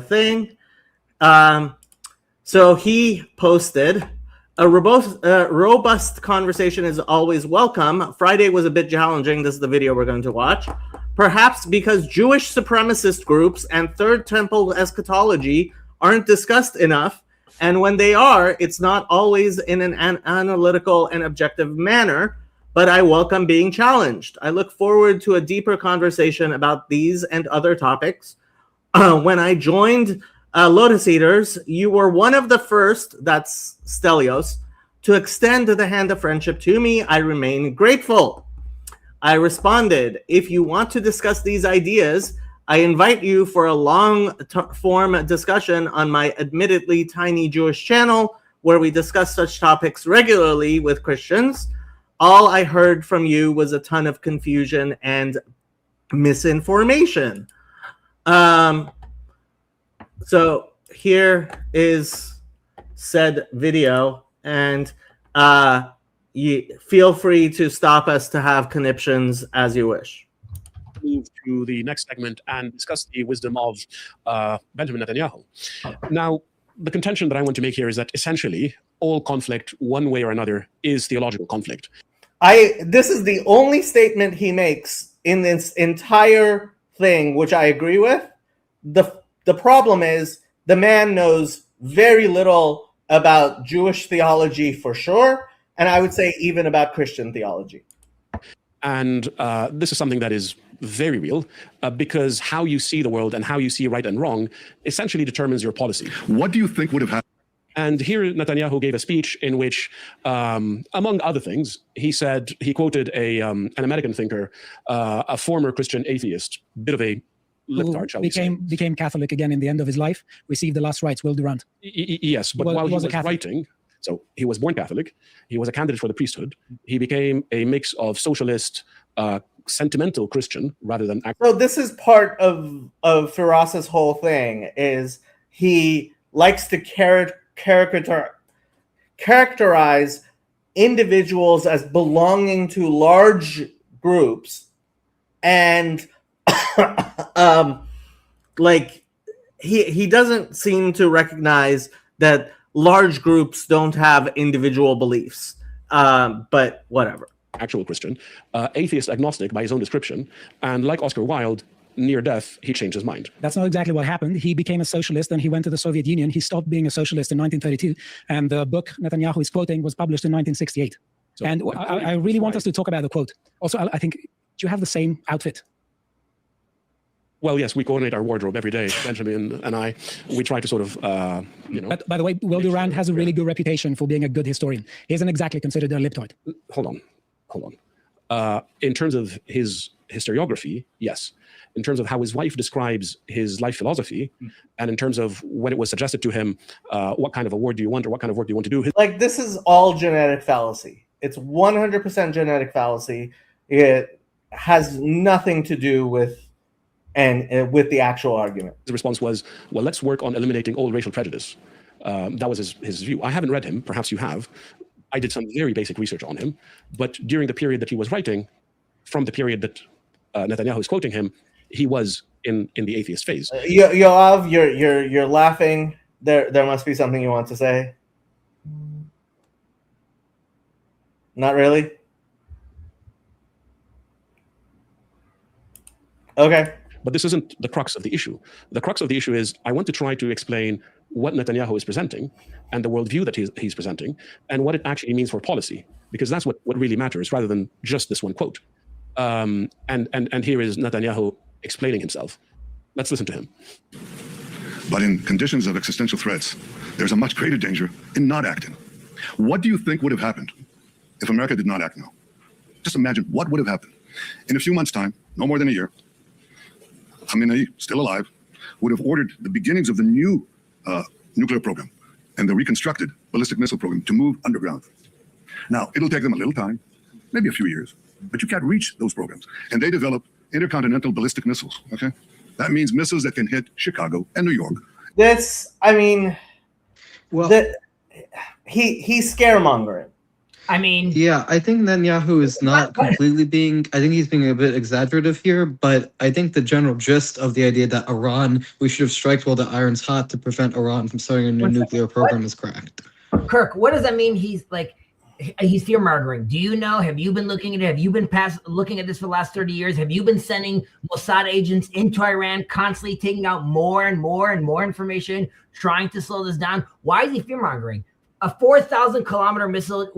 thing. So he posted, a robust conversation is always welcome. Friday was a bit challenging. This is the video we're going to watch. Perhaps because Jewish supremacist groups and Third Temple eschatology aren't discussed enough. And when they are, it's not always in an analytical and objective manner. But I welcome being challenged. I look forward to a deeper conversation about these and other topics. When I joined Lotus Eaters, you were one of the first, that's Stelios, to extend the hand of friendship to me. I remain grateful. I responded, if you want to discuss these ideas, I invite you for a long-form discussion on my admittedly tiny Jewish channel where we discuss such topics regularly with Christians. All I heard from you was a ton of confusion and misinformation. So here is said video, and you feel free to stop us to have conniptions as you wish. Move to the next segment and discuss the wisdom of Benjamin Netanyahu. Now, the contention that I want to make here is that essentially all conflict, one way or another, is theological conflict. This is the only statement he makes in this entire thing, which I agree with. The problem is the man knows very little about Jewish theology for sure, and I would say even about Christian theology. And this is something that is very real because how you see the world and how you see right and wrong essentially determines your policy. What do you think would have happened? And here Netanyahu gave a speech in which, among other things, he said, he quoted an American thinker, a former Christian atheist, bit of a libtard, shall we say. Became Catholic again in the end of his life, received the last rites, Will Durant. Yes, but while he was writing, so he was born Catholic, he was a candidate for the priesthood, he became a mix of socialist, sentimental Christian rather than... So this is part of Firas's whole thing, is he likes to characterize individuals as belonging to large groups, and like he doesn't seem to recognize that large groups don't have individual beliefs, but whatever. Actual Christian, atheist agnostic by his own description, and like Oscar Wilde, near death, he changed his mind. That's not exactly what happened. He became a socialist and he went to the Soviet Union. He stopped being a socialist in 1932, and the book Netanyahu is quoting was published in 1968. So, and I really want us to talk about the quote. Also, I think, do you have the same outfit? Well, yes, we coordinate our wardrobe every day. Benjamin and I, we try to sort of, But by the way, Will Durant has a really good reputation for being a good historian. He isn't exactly considered a libtard. Hold on. In terms of his historiography, yes. In terms of how his wife describes his life philosophy, and in terms of when it was suggested to him, what kind of award do you want or what kind of work do you want to do? Like, this is all genetic fallacy. It's 100% genetic fallacy. It has nothing to do with the actual argument. His response was, well, let's work on eliminating all racial prejudice. That was his view. I haven't read him. Perhaps you have. I did some very basic research on him. But during the period that he was writing, from the period that Netanyahu is quoting him, he was in the atheist phase. Yoav, you're laughing. There must be something you want to say. Not really? Okay. But this isn't the crux of the issue. The crux of the issue is I want to try to explain what Netanyahu is presenting and the worldview that he's presenting and what it actually means for policy, because that's what really matters rather than just this one quote. And here is Netanyahu explaining himself. Let's listen to him. But in conditions of existential threats, there's a much greater danger in not acting. What do you think would have happened if America did not act now? Just imagine what would have happened. In a few months' time, no more than a year, Khamenei, still alive, would have ordered the beginnings of the new nuclear program and the reconstructed ballistic missile program to move underground. Now, it'll take them a little time, maybe a few years, but you can't reach those programs. And they develop intercontinental ballistic missiles, okay? That means missiles that can hit Chicago and New York. He's scaremongering. I mean, yeah, I think Netanyahu is not completely being, I think he's being a bit exaggerative here, but I think the general gist of the idea that we should have struck while the iron's hot to prevent Iran from starting a new nuclear program is correct. Kirk, what does that mean? He's fear mongering. Do you know? Have you been looking at it? Have you been looking at this for the last 30 years? Have you been sending Mossad agents into Iran, constantly taking out more and more and more information, trying to slow this down? Why is he fear mongering? A 4,000-kilometer missile.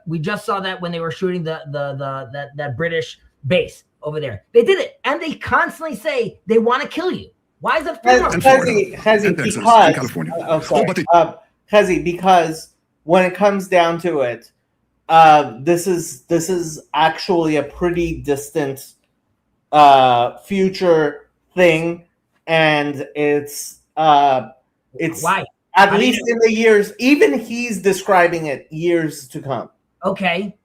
We just saw that when they were shooting that British base over there. They did it, and they constantly say they want to kill you. Why is that fear mongering? Hezi, because when it comes down to it, this is actually a pretty distant future thing, and it's why? At least in the years, even he's describing it years to come. Okay.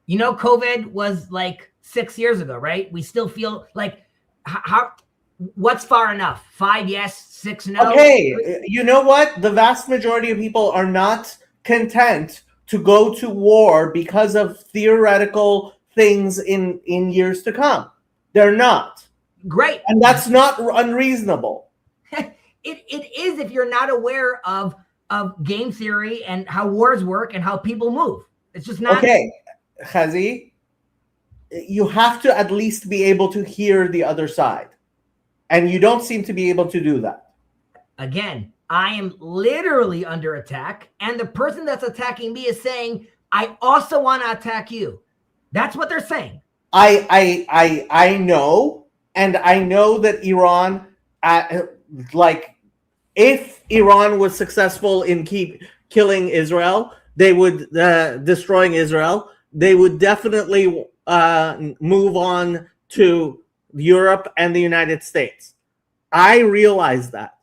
You know, COVID was like 6 years ago, right? We still feel like what's far enough? 5 yes, 6 no. Okay. You know what? The vast majority of people are not content to go to war because of theoretical things in years to come. They're not. Great. And that's not unreasonable. It is if you're not aware of game theory and how wars work and how people move. It's just not. Okay, Hezi, you have to at least be able to hear the other side. And you don't seem to be able to do that. Again, I am literally under attack. And the person that's attacking me is saying, I also want to attack you. That's what they're saying. I know. And I know that Iran... if Iran was successful in killing Israel, they would destroying Israel. They would definitely move on to Europe and the United States. I realize that,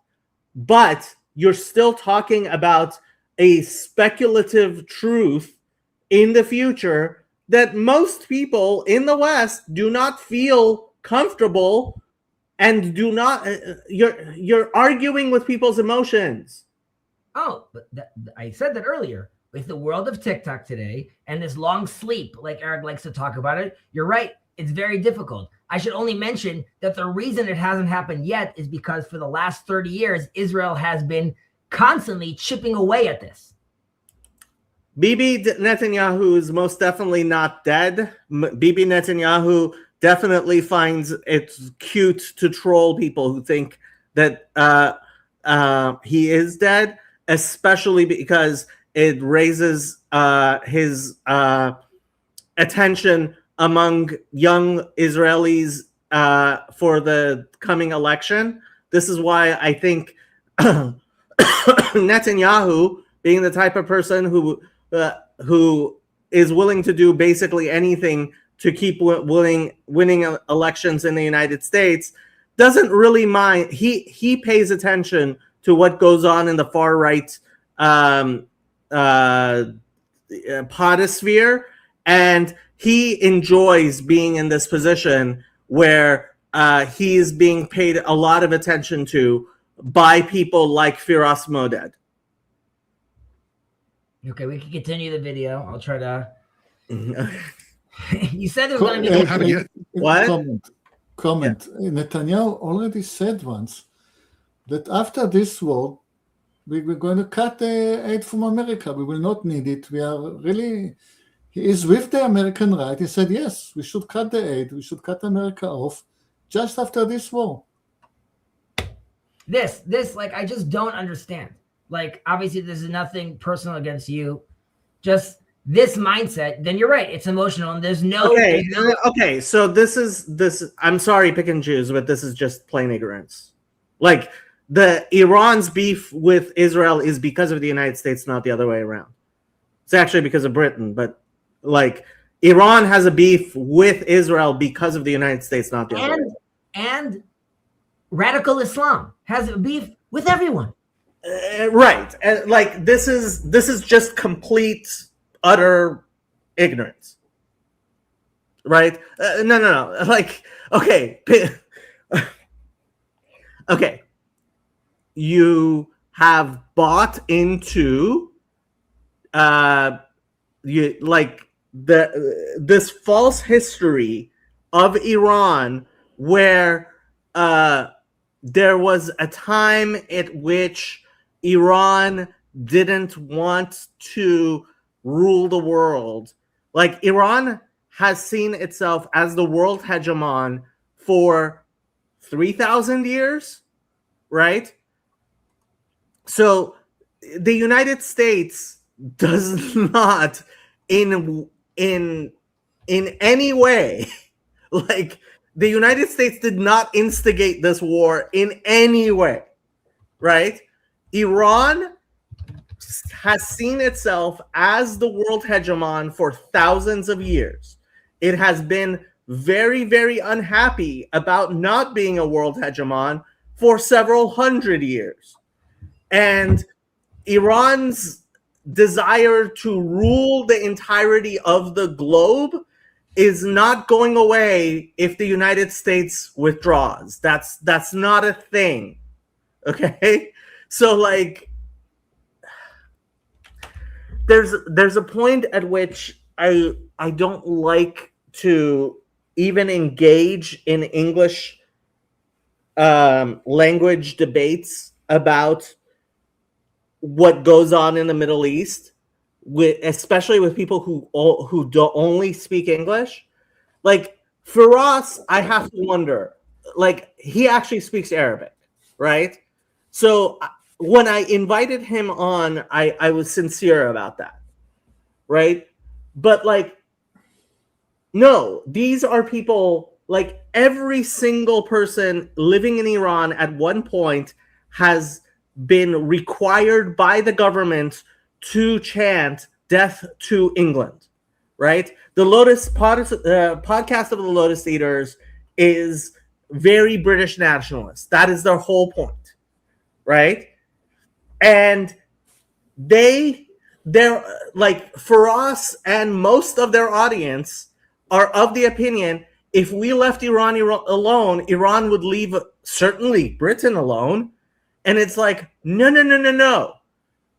but you're still talking about a speculative truth in the future that most people in the West do not feel comfortable. And do not, you're arguing with people's emotions. Oh, but I said that earlier. With the world of TikTok today and this long sleep, like Eric likes to talk about it, you're right. It's very difficult. I should only mention that the reason it hasn't happened yet is because for the last 30 years, Israel has been constantly chipping away at this. Bibi Netanyahu is most definitely not dead. Bibi Netanyahu definitely finds it cute to troll people who think that he is dead, especially because it raises his attention among young Israelis for the coming election. This is why I think Netanyahu, being the type of person who is willing to do basically anything to keep winning elections in the United States, doesn't really mind. He pays attention to what goes on in the far right podosphere, and he enjoys being in this position where he is being paid a lot of attention to by people like Firas Moded. Okay, we can continue the video. I'll try to. You said there was going to be. Don't have it yet. What? comment. Netanyahu already said once that after this war, we're going to cut aid from America. We will not need it. We are really, he is with the American right. He said, yes, we should cut the aid. We should cut America off just after this war. This, like, I just don't understand. Like, obviously, this is nothing personal against you. Just this mindset, then you're right. It's emotional, and there's no. Okay. So this. I'm sorry, pick and choose, but this is just plain ignorance. Like the Iran's beef with Israel is because of the United States, not the other way around. It's actually because of Britain, but like Iran has a beef with Israel because of the United States, not the other way around. And radical Islam has a beef with everyone. Right. And like this is just complete, utter ignorance. Right? No. Like, okay. Okay. You have bought into this false history of Iran where there was a time at which Iran didn't want to rule the world. Like Iran has seen itself as the world hegemon for 3,000 years, right? So the United States does not in any way, like the United States did not instigate this war in any way, right? Iran has seen itself as the world hegemon for thousands of years. It has been very, very unhappy about not being a world hegemon for several hundred years. And Iran's desire to rule the entirety of the globe is not going away if the United States withdraws. That's not a thing. Okay? So like there's a point at which I don't like to even engage in English language debates about what goes on in the Middle East, especially with people who don't only speak English. Like Firas, I have to wonder. Like he actually speaks Arabic, right? So when I invited him on, I was sincere about that, right? But like, no, these are people, like every single person living in Iran at one point has been required by the government to chant death to England, right? The podcast of the Lotus Eaters is very British nationalist. That is their whole point, right? And they're like, for us and most of their audience are of the opinion, if we left Iran alone, Iran would leave certainly Britain alone. And it's like, no.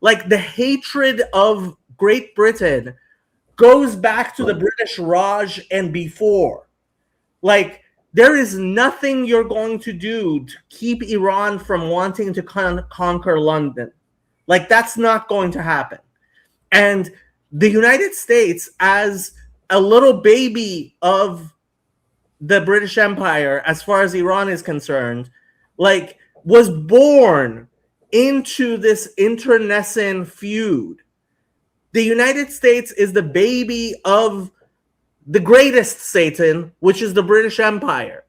Like the hatred of Great Britain goes back to the British Raj and before. Like there is nothing you're going to do to keep Iran from wanting to conquer London. Like that's not going to happen. And the United States, as a little baby of the British Empire, as far as Iran is concerned, like was born into this internecine feud. The United States is the baby of the greatest Satan, which is the British Empire.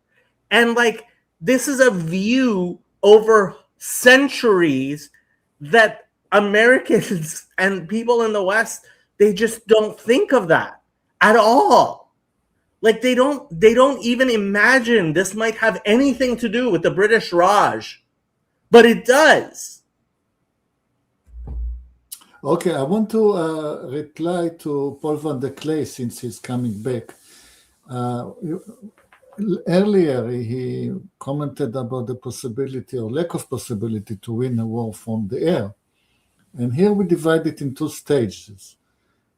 And like, this is a view over centuries that Americans and people in the West, they just don't think of that at all. Like they don't even imagine this might have anything to do with the British Raj, but it does. Okay, I want to reply to Paul van der Kley since he's coming back. Earlier, he commented about the possibility or lack of possibility to win a war from the air. And here we divide it in two stages.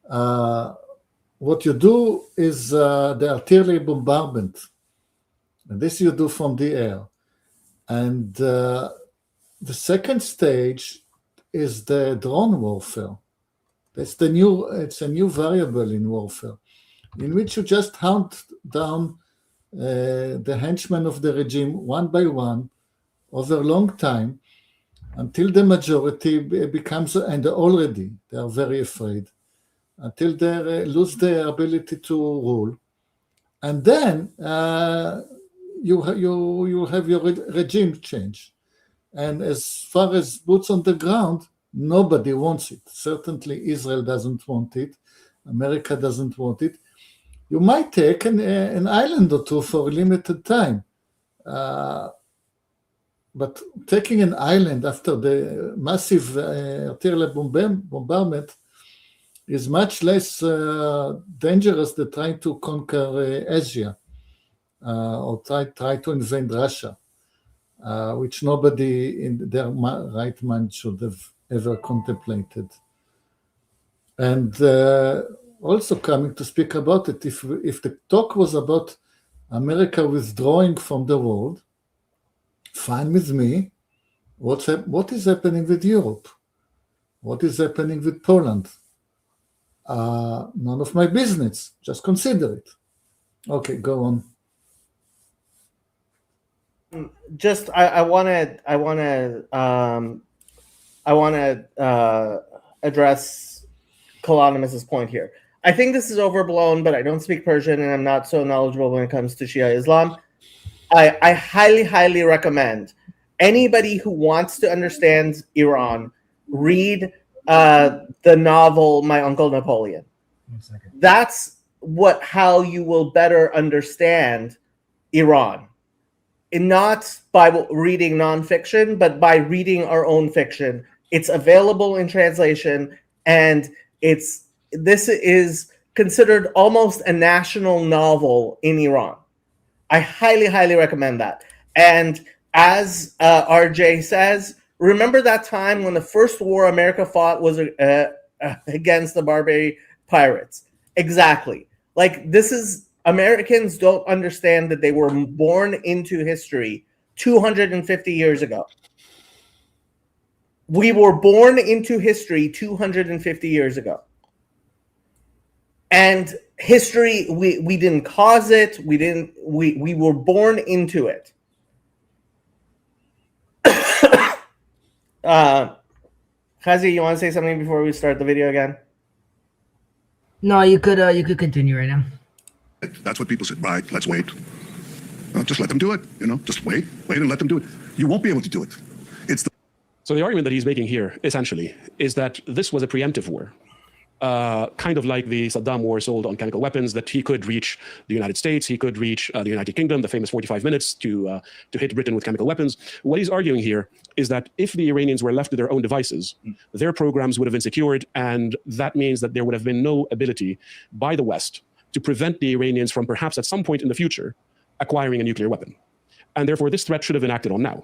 What you do is the artillery bombardment. And this you do from the air. And the second stage is the drone warfare. It's a new variable in warfare, in which you just hunt down the henchmen of the regime one by one over a long time until the majority becomes, and already they are very afraid, until they lose their ability to rule. And then you have your regime change. And as far as boots on the ground, nobody wants it. Certainly Israel doesn't want it. America doesn't want it. You might take an island or two for a limited time. But taking an island after the massive artillery bombardment is much less dangerous than trying to conquer Asia or try to invade Russia, which nobody in their right mind should have ever contemplated. And also coming to speak about it, if the talk was about America withdrawing from the world, fine with me. What is happening with Europe? What is happening with Poland? None of my business. Just consider it. Okay, go on. Just I want to address Kalanimus's point here. I think this is overblown, but I don't speak Persian and I'm not so knowledgeable when it comes to Shia Islam. I highly, highly recommend anybody who wants to understand Iran read the novel My Uncle Napoleon. That's how you will better understand Iran. And not by reading nonfiction, but by reading our own fiction. It's available in translation, and this is considered almost a national novel in Iran. I highly, highly recommend that. And as RJ says, remember that time when the first war America fought was against the Barbary pirates? Exactly. Like, this is, Americans don't understand that they were born into history 250 years ago. We were born into history 250 years ago. And history, we didn't cause it. We were born into it. Chazi, you want to say something before we start the video again? No, you could continue right now. That's what people said. Right, let's wait. Just let them do it. Just wait and let them do it. You won't be able to do it. So the argument that he's making here, essentially, is that this was a preemptive war. Kind of like the Saddam war sold on chemical weapons, that he could reach the United States, he could reach the United Kingdom, the famous 45 minutes to hit Britain with chemical weapons. What he's arguing here is that if the Iranians were left to their own devices, their programs would have been secured, and that means that there would have been no ability by the West to prevent the Iranians from perhaps at some point in the future acquiring a nuclear weapon. And therefore, this threat should have been acted on now.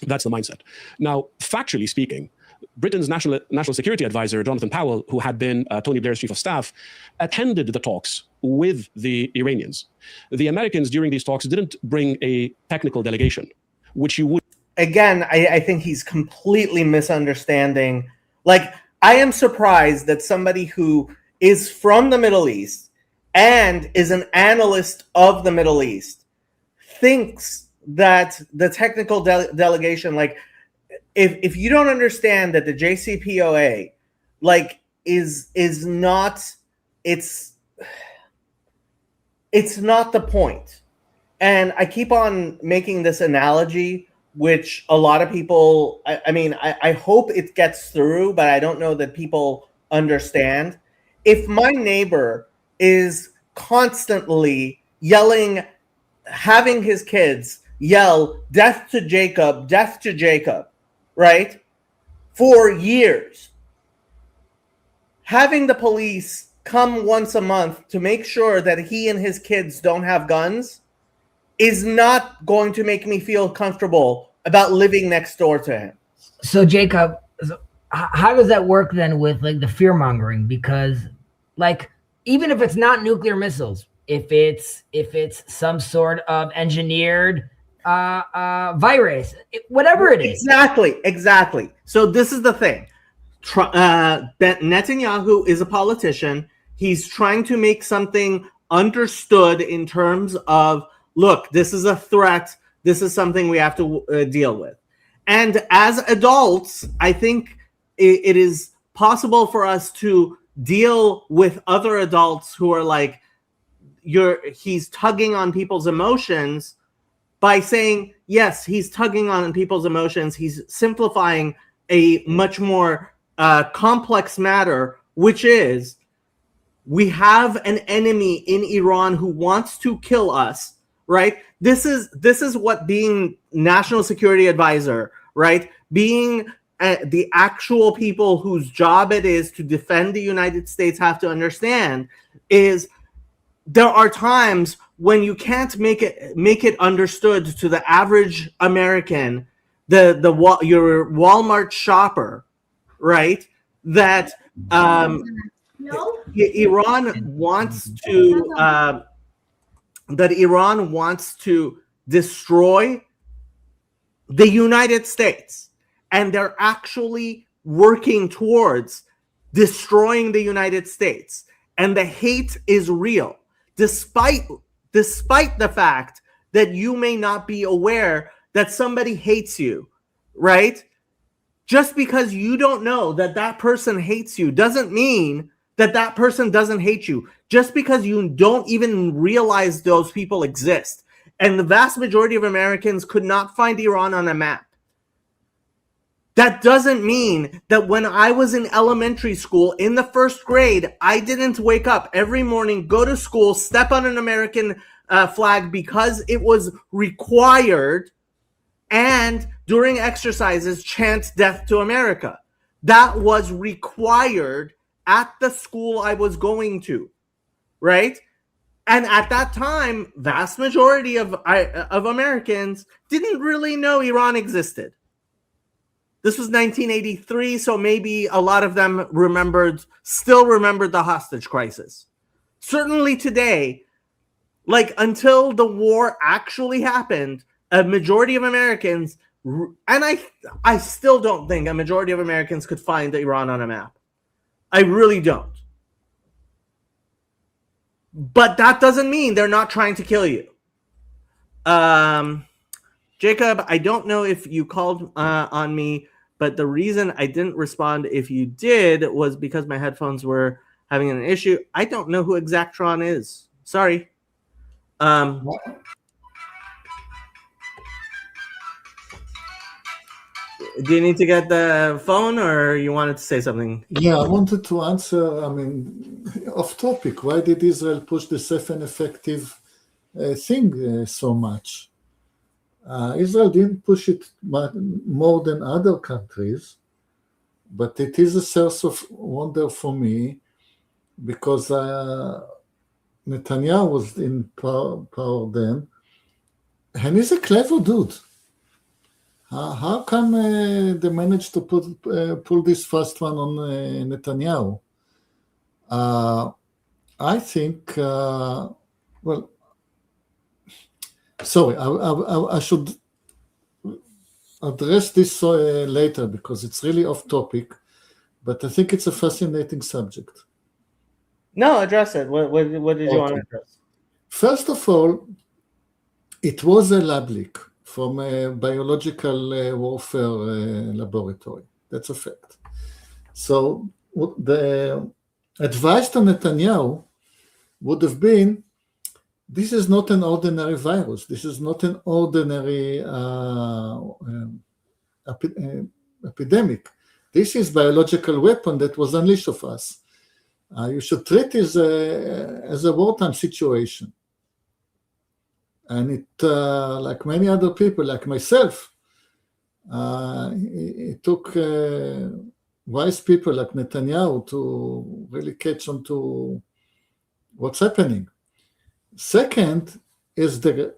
That's the mindset. Now, factually speaking, Britain's national security advisor, Jonathan Powell, who had been Tony Blair's chief of staff, attended the talks with the Iranians. The Americans during these talks didn't bring a technical delegation, which you would. Again, I think he's completely misunderstanding. Like, I am surprised that somebody who is from the Middle East and is an analyst of the Middle East thinks that the technical delegation, like, if you don't understand that the JCPOA, like, is not, it's not the point. And I keep on making this analogy, which a lot of people, I hope it gets through, but I don't know that people understand. If my neighbor is constantly yelling, having his kids yell, death to Jacob, right? For years. Having the police come once a month to make sure that he and his kids don't have guns is not going to make me feel comfortable about living next door to him. So Jacob, how does that work then with like the fear mongering? Because like, even if it's not nuclear missiles, if it's some sort of engineered virus, whatever it is. Exactly. So this is the thing. Netanyahu is a politician. He's trying to make something understood in terms of, look, this is a threat. This is something we have to deal with. And as adults, I think it is possible for us to deal with other adults who are like, he's tugging on people's emotions by saying, yes, he's tugging on people's emotions. He's simplifying a much more complex matter, which is we have an enemy in Iran who wants to kill us, right? This is what being national security advisor, right? Being the actual people whose job it is to defend the United States have to understand is there are times when you can't make it understood to the average American, your Walmart shopper, right? That Iran wants to destroy the United States, and they're actually working towards destroying the United States, and the hate is real, despite the fact that you may not be aware that somebody hates you, right? Just because you don't know that that person hates you doesn't mean that that person doesn't hate you. Just because you don't even realize those people exist. And the vast majority of Americans could not find Iran on a map. That doesn't mean that when I was in elementary school in the first grade, I didn't wake up every morning, go to school, step on an American flag because it was required, and during exercises chant death to America. That was required at the school I was going to, right? And at that time, vast majority of Americans didn't really know Iran existed. This was 1983, so maybe a lot of them still remembered the hostage crisis. Certainly today, like until the war actually happened, a majority of Americans, and I still don't think a majority of Americans could find Iran on a map. I really don't. But that doesn't mean they're not trying to kill you. Jacob, I don't know if you called on me, but the reason I didn't respond if you did was because my headphones were having an issue. I don't know who Exactron is. Sorry. Do you need to get the phone, or you wanted to say something? Yeah, I wanted to answer, off topic. Why did Israel push the safe and effective thing so much? Israel didn't push it more than other countries, but it is a source of wonder for me because Netanyahu was in power then, and he's a clever dude. How come they managed to pull this first one on Netanyahu? I think, sorry, I should address this later because it's really off topic, but I think it's a fascinating subject. No, address it. What did you want to address? First of all, it was a lab leak from a biological warfare laboratory. That's a fact. So the advice to Netanyahu would have been, this is not an ordinary virus. This is not an ordinary epidemic. This is biological weapon that was unleashed of us. You should treat it as a wartime situation. And it, like many other people, like myself, it took wise people like Netanyahu to really catch on to what's happening. Second is the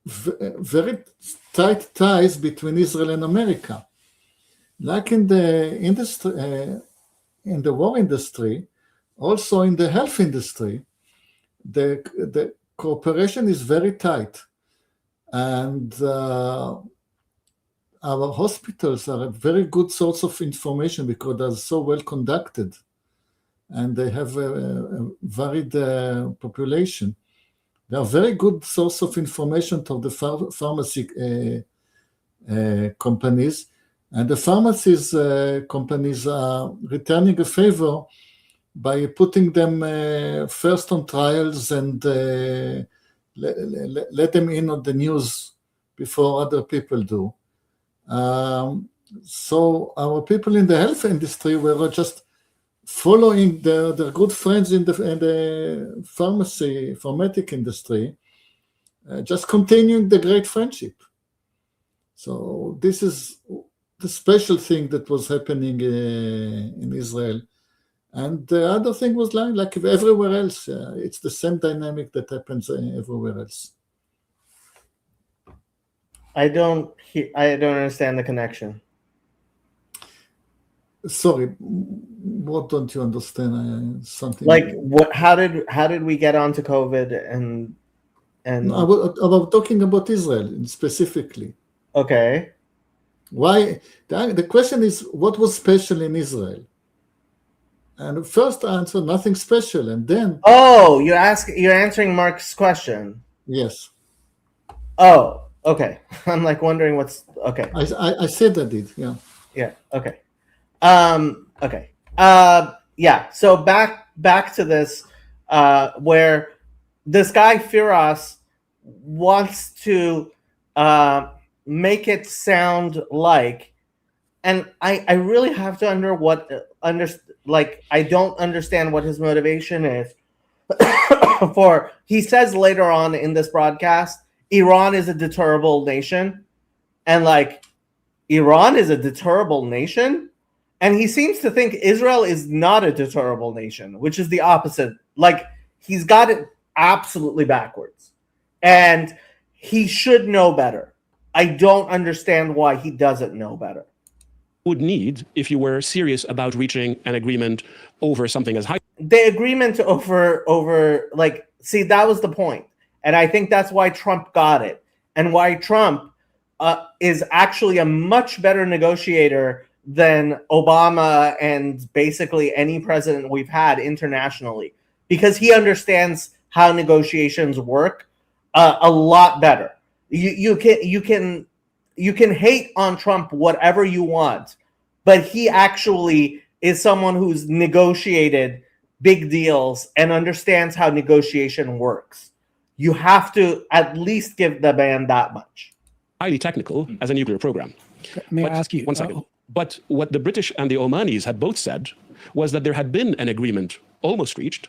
very tight ties between Israel and America. Like in the industry, in the war industry, also in the health industry, the cooperation is very tight, and our hospitals are a very good source of information because they're so well conducted, and they have a varied population. They are very good source of information to the pharmacy companies, and the pharmacies companies are returning a favor by putting them first on trials and let them in on the news before other people do. So our people in the health industry were just following their good friends in the pharmaceutical industry, just continuing the great friendship. So this is the special thing that was happening in Israel. And the other thing was like everywhere else. It's the same dynamic that happens everywhere else. I don't understand the connection. Sorry, what don't you understand? Something like what? How did we get onto COVID and? No, about talking about Israel specifically. Okay. Why? The question is, what was special in Israel? And first answer, nothing special, and then. Oh, you're answering Mark's question. Yes. Oh, okay. I'm like wondering what's okay. I said I did. Yeah. Yeah. Okay. Okay. Yeah. So back to this, where this guy Firas wants to make it sound like, and I really have to I don't understand what his motivation is. For he says later on in this broadcast, Iran is a deterrable nation, and like Iran is a deterrable nation. And he seems to think Israel is not a deterrable nation, which is the opposite. Like, he's got it absolutely backwards. And he should know better. I don't understand why he doesn't know better. Would need if you were serious about reaching an agreement over something as high. The agreement over like, see, that was the point. And I think that's why Trump got it. And why Trump is actually a much better negotiator than Obama and basically any president we've had internationally, because he understands how negotiations work a lot better. You can hate on Trump whatever you want, but he actually is someone who's negotiated big deals and understands how negotiation works. You have to at least give the man that much. Highly technical as a nuclear program. May I ask you? 1 second. But what the British and the Omanis had both said was that there had been an agreement almost reached,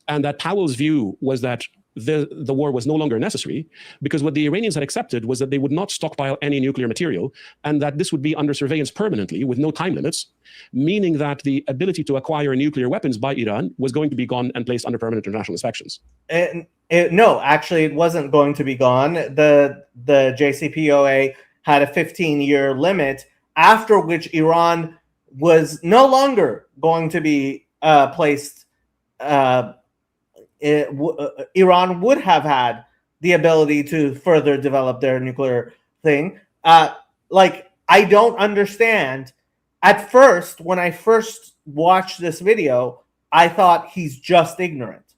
and that Powell's view was that the war was no longer necessary, because what the Iranians had accepted was that they would not stockpile any nuclear material, and that this would be under surveillance permanently with no time limits, meaning that the ability to acquire nuclear weapons by Iran was going to be gone and placed under permanent international inspections. No, actually, it wasn't going to be gone. The JCPOA had a 15-year limit, after which Iran was no longer going to be placed. Iran would have had the ability to further develop their nuclear thing. Like, I don't understand. At first, when I first watched this video, I thought he's just ignorant.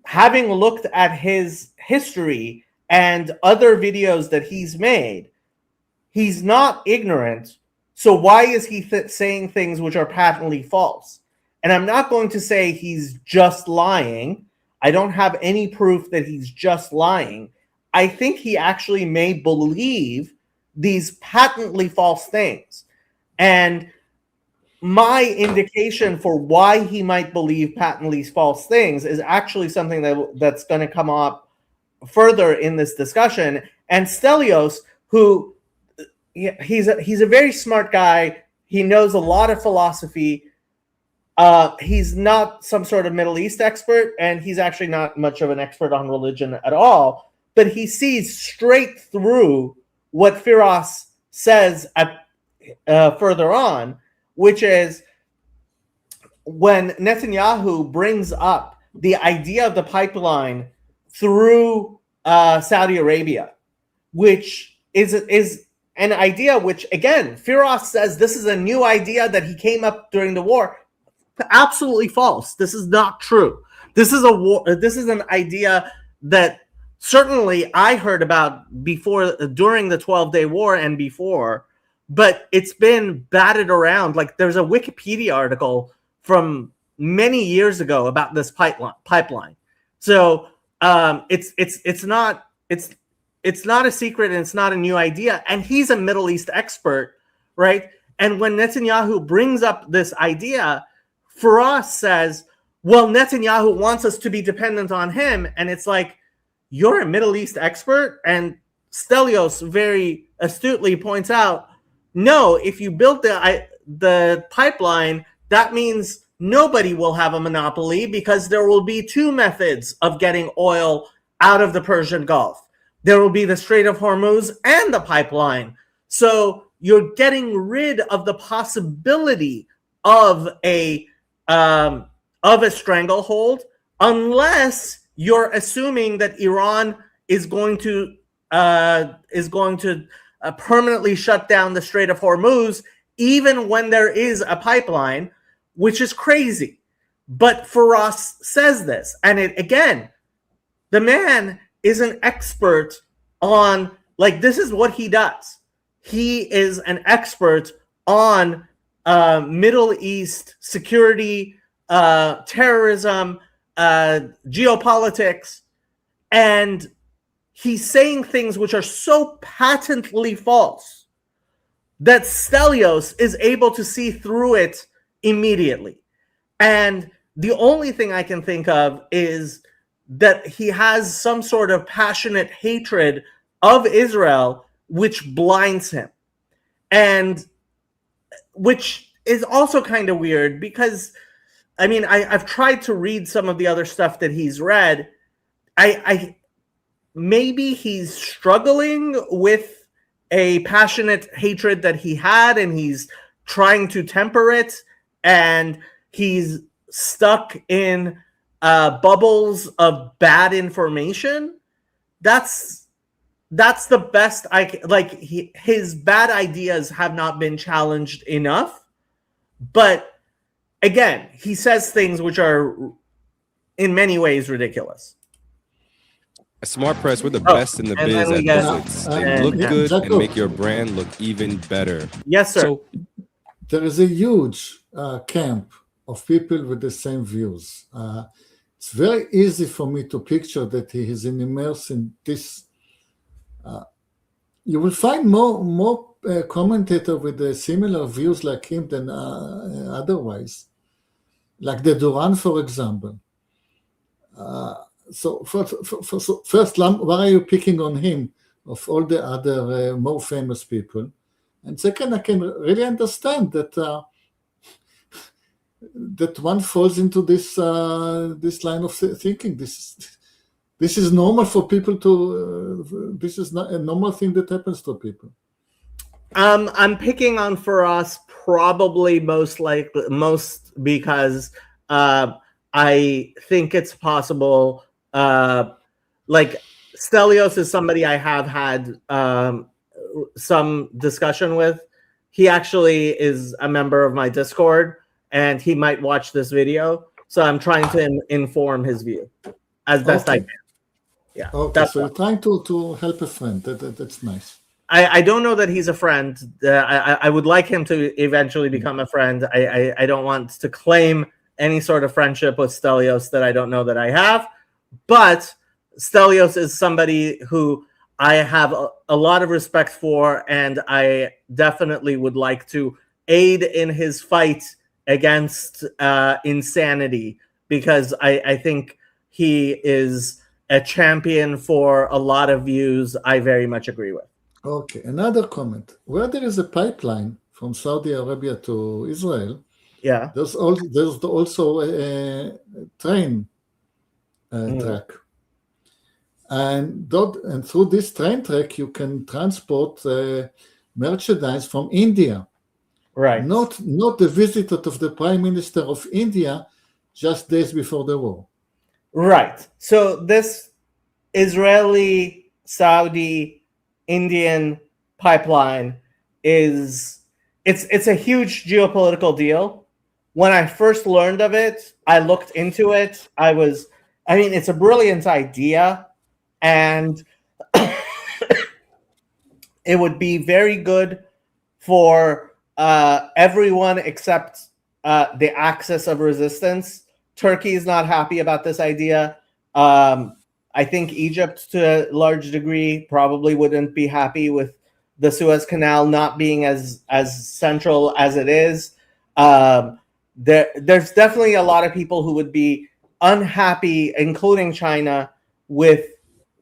Having looked at his history and other videos that he's made, he's not ignorant. So why is he saying things which are patently false? And I'm not going to say he's just lying. I don't have any proof that he's just lying. I think he actually may believe these patently false things. And my indication for why he might believe patently false things is actually something that's going to come up further in this discussion. And Stelios, who he's a very smart guy. He knows a lot of philosophy. He's not some sort of Middle East expert, and he's actually not much of an expert on religion at all. But he sees straight through what Firas says at further on, which is when Netanyahu brings up the idea of the pipeline through Saudi Arabia, which is an idea which, again, Firas says this is a new idea that he came up during the war. Absolutely false. This is not true. This is a war. This is an idea that certainly I heard about before, during the 12-day war and before, but it's been batted around. Like, there's a Wikipedia article from many years ago about this pipeline. So it's not a secret, and it's not a new idea. And he's a Middle East expert, right? And when Netanyahu brings up this idea, Firas says, well, Netanyahu wants us to be dependent on him. And it's like, you're a Middle East expert? And Stelios very astutely points out, no, if you build the pipeline, that means nobody will have a monopoly, because there will be two methods of getting oil out of the Persian Gulf. There will be the Strait of Hormuz and the pipeline. So you're getting rid of the possibility of a stranglehold, unless you're assuming that Iran is going to permanently shut down the Strait of Hormuz, even when there is a pipeline, which is crazy. But Firas says this, and again, the man is an expert on, like, this is what he does. He is an expert on Middle East security, terrorism, geopolitics, and he's saying things which are so patently false that Stelios is able to see through it immediately. And the only thing I can think of is that he has some sort of passionate hatred of Israel, which blinds him. And which is also kind of weird, because, I mean, I've tried to read some of the other stuff that he's read. I maybe he's struggling with a passionate hatred that he had, and he's trying to temper it, and he's stuck in bubbles of bad information. That's the best I can, like, his bad ideas have not been challenged enough. But again, he says things which are in many ways ridiculous. At Smart Press, we're the best in the biz at bullets. They look good and make your brand look even better. Yes, sir. So there is a huge camp of people with the same views. It's very easy for me to picture that he is immersed in this. You will find more commentators with similar views like him than otherwise, like the Duran, for example. So first, why are you picking on him of all the other more famous people? And second, I can really understand that that one falls into this line of thinking. This is normal for people to. This is not a normal thing that happens to people. I'm picking on Firas probably most because I think it's possible. Like, Stelios is somebody I have had some discussion with. He actually is a member of my Discord, and he might watch this video. So I'm trying to inform his view as best I can. Yeah. Okay, so you're trying to help a friend. That's nice. I don't know that he's a friend. I would like him to eventually become a friend. I don't want to claim any sort of friendship with Stelios that I don't know that I have. But Stelios is somebody who I have a lot of respect for, and I definitely would like to aid in his fight against insanity, because I think he is a champion for a lot of views I very much agree with. Okay, another comment. Where there is a pipeline from Saudi Arabia to Israel, yeah, there's also a train track. And through this train track, you can transport merchandise from India. Right. Not the visit of the Prime Minister of India just days before the war. Right. So this Israeli, Saudi, Indian pipeline it's a huge geopolitical deal. When I first learned of it, I looked into it. It's a brilliant idea, and it would be very good for everyone except the axis of resistance. Turkey is not happy about this idea. I think Egypt, to a large degree, probably wouldn't be happy with the Suez Canal not being as central as it is. There's definitely a lot of people who would be unhappy, including China, with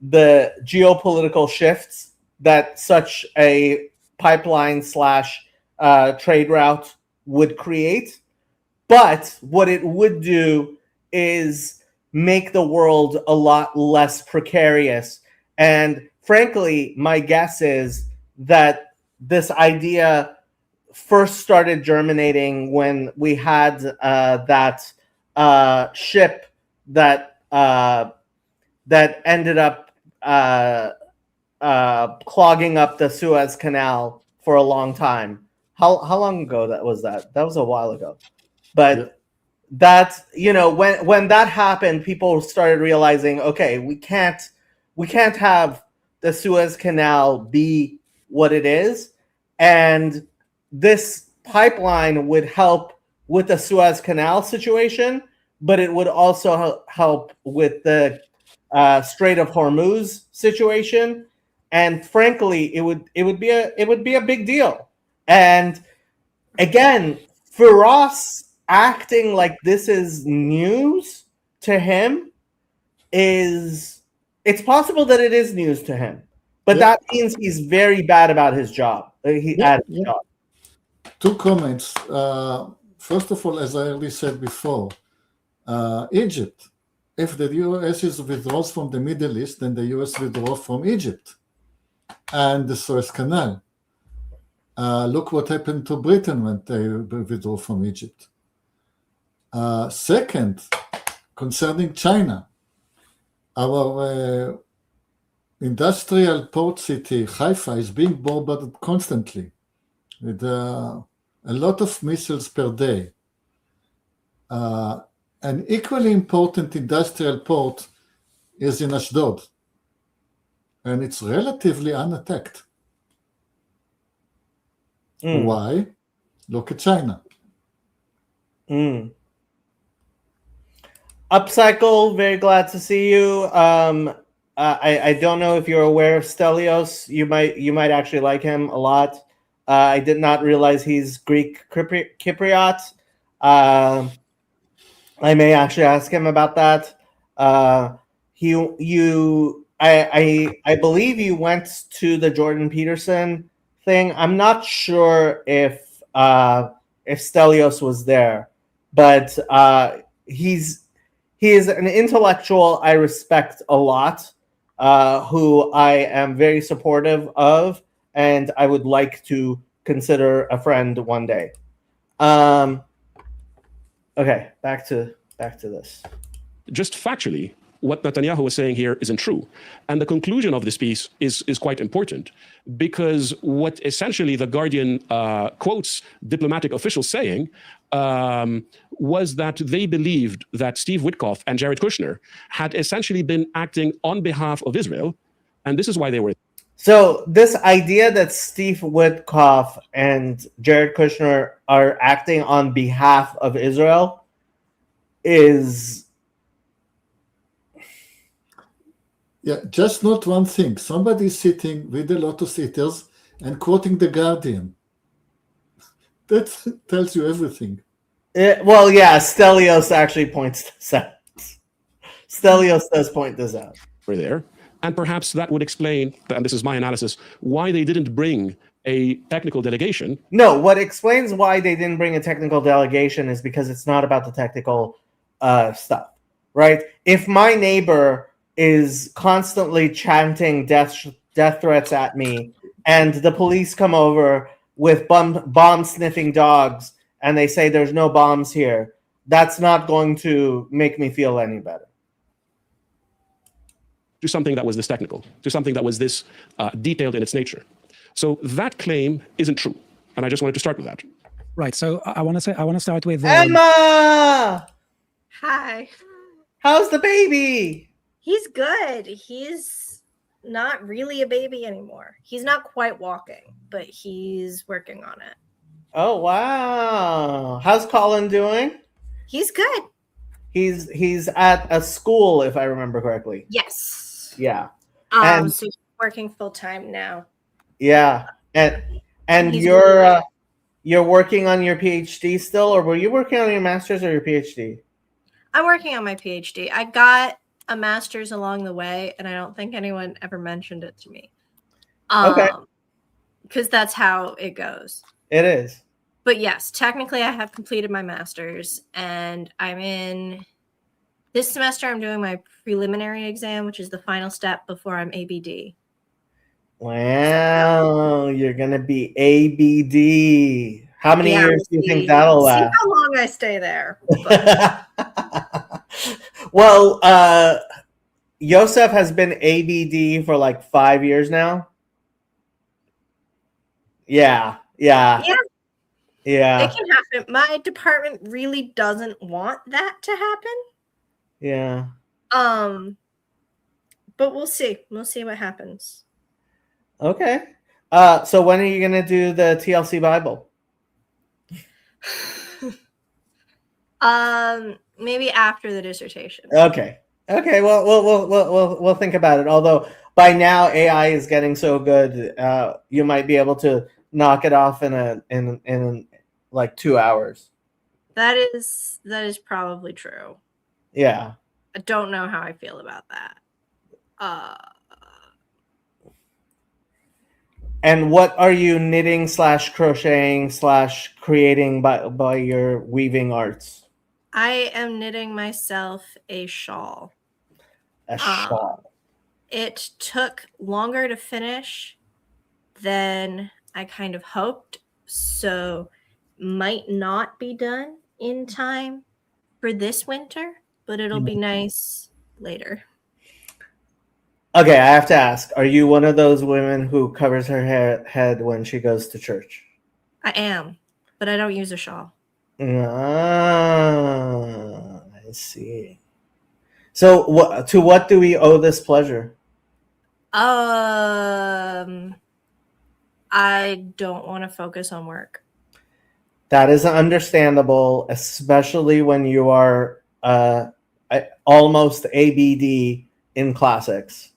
the geopolitical shifts that such a pipeline / trade route would create. But what it would do is make the world a lot less precarious. And frankly, my guess is that this idea first started germinating when we had that ship that ended up clogging up the Suez Canal for a long time. How long ago that was? That was a while ago. But that, when that happened, people started realizing, okay, we can't have the Suez Canal be what it is, and this pipeline would help with the Suez Canal situation, but it would also help with the Strait of Hormuz situation, and frankly, it would be a big deal. And again, Firas acting like this is news to him it's possible that it is news to him, but that means he's very bad about his job. Job. 2 comments. First of all, as I already said before, Egypt. If the U.S. withdraws from the Middle East, then the U.S. withdraws from Egypt and the Suez Canal. Look what happened to Britain when they withdrew from Egypt. Second, concerning China, our industrial port city, Haifa, is being bombarded constantly with a lot of missiles per day. An equally important industrial port is in Ashdod, and it's relatively unattacked. Why? Look at China. Upcycle, very glad to see you. I don't know if you're aware of Stelios. You might actually like him a lot. I did not realize he's Greek Cypriot. I may actually ask him about that. I believe you went to the Jordan Peterson thing. I'm not sure if Stelios was there, but he is an intellectual I respect a lot, who I am very supportive of, and I would like to consider a friend one day. Okay, back to this. Just factually, what Netanyahu was saying here isn't true. And the conclusion of this piece is quite important, because what essentially the Guardian quotes diplomatic officials saying was that they believed that Steve Witkoff and Jared Kushner had essentially been acting on behalf of Israel, and this is why they were. So this idea that Steve Witkoff and Jared Kushner are acting on behalf of Israel is... Yeah, just not one thing. Somebody sitting with the Lotus Eaters and quoting the Guardian. That tells you everything. Well, yeah, Stelios actually points this out. Stelios does point this out. We're there. And perhaps that would explain, and this is my analysis, why they didn't bring a technical delegation. No, what explains why they didn't bring a technical delegation is because it's not about the technical stuff, right? If my neighbor is constantly chanting death threats at me, and the police come over with bomb-sniffing dogs, and they say there's no bombs here, that's not going to make me feel any better. to something that was this technical, to something that was this detailed in its nature. So that claim isn't true, and I just wanted to start with that. Right. So I want to start with Emma. Hi. How's the baby? He's good. He's not really a baby anymore. He's not quite walking, but he's working on it. Oh wow! How's Colin doing? He's good. He's at a school, if I remember correctly. Yes. Yeah. So he's working full time now. Yeah, and He's you're working on your PhD still, or were you working on your master's or your PhD? I'm working on my PhD. I got a master's along the way, and I don't think anyone ever mentioned it to me. Okay. Because that's how it goes. It is. But yes, technically I have completed my master's, and I'm in this semester. I'm doing my preliminary exam, which is the final step before I'm ABD. Wow, you're gonna be ABD. How many years do you think that'll See last? how long I stay there. Well, Yosef has been ABD for like 5 years now. Yeah. Yeah, Yeah. it can happen. My department really doesn't want that to happen. Yeah. But we'll see. We'll see what happens. Okay. So when are you gonna do the TLC Bible? Maybe after the dissertation. Okay. Well, we'll think about it. Although by now AI is getting so good, you might be able to knock it off in like 2 hours. That is probably true. Yeah. I don't know how I feel about that. And what are you knitting / crocheting / creating by your weaving arts? I am knitting myself a shawl. A shawl. It took longer to finish than I kind of hoped, so might not be done in time for this winter, but it'll be nice later. Okay, I have to ask, are you one of those women who covers her head when she goes to church? I am, but I don't use a shawl. Ah, I see. So to what do we owe this pleasure? I don't want to focus on work. That is understandable, especially when you are almost ABD in classics.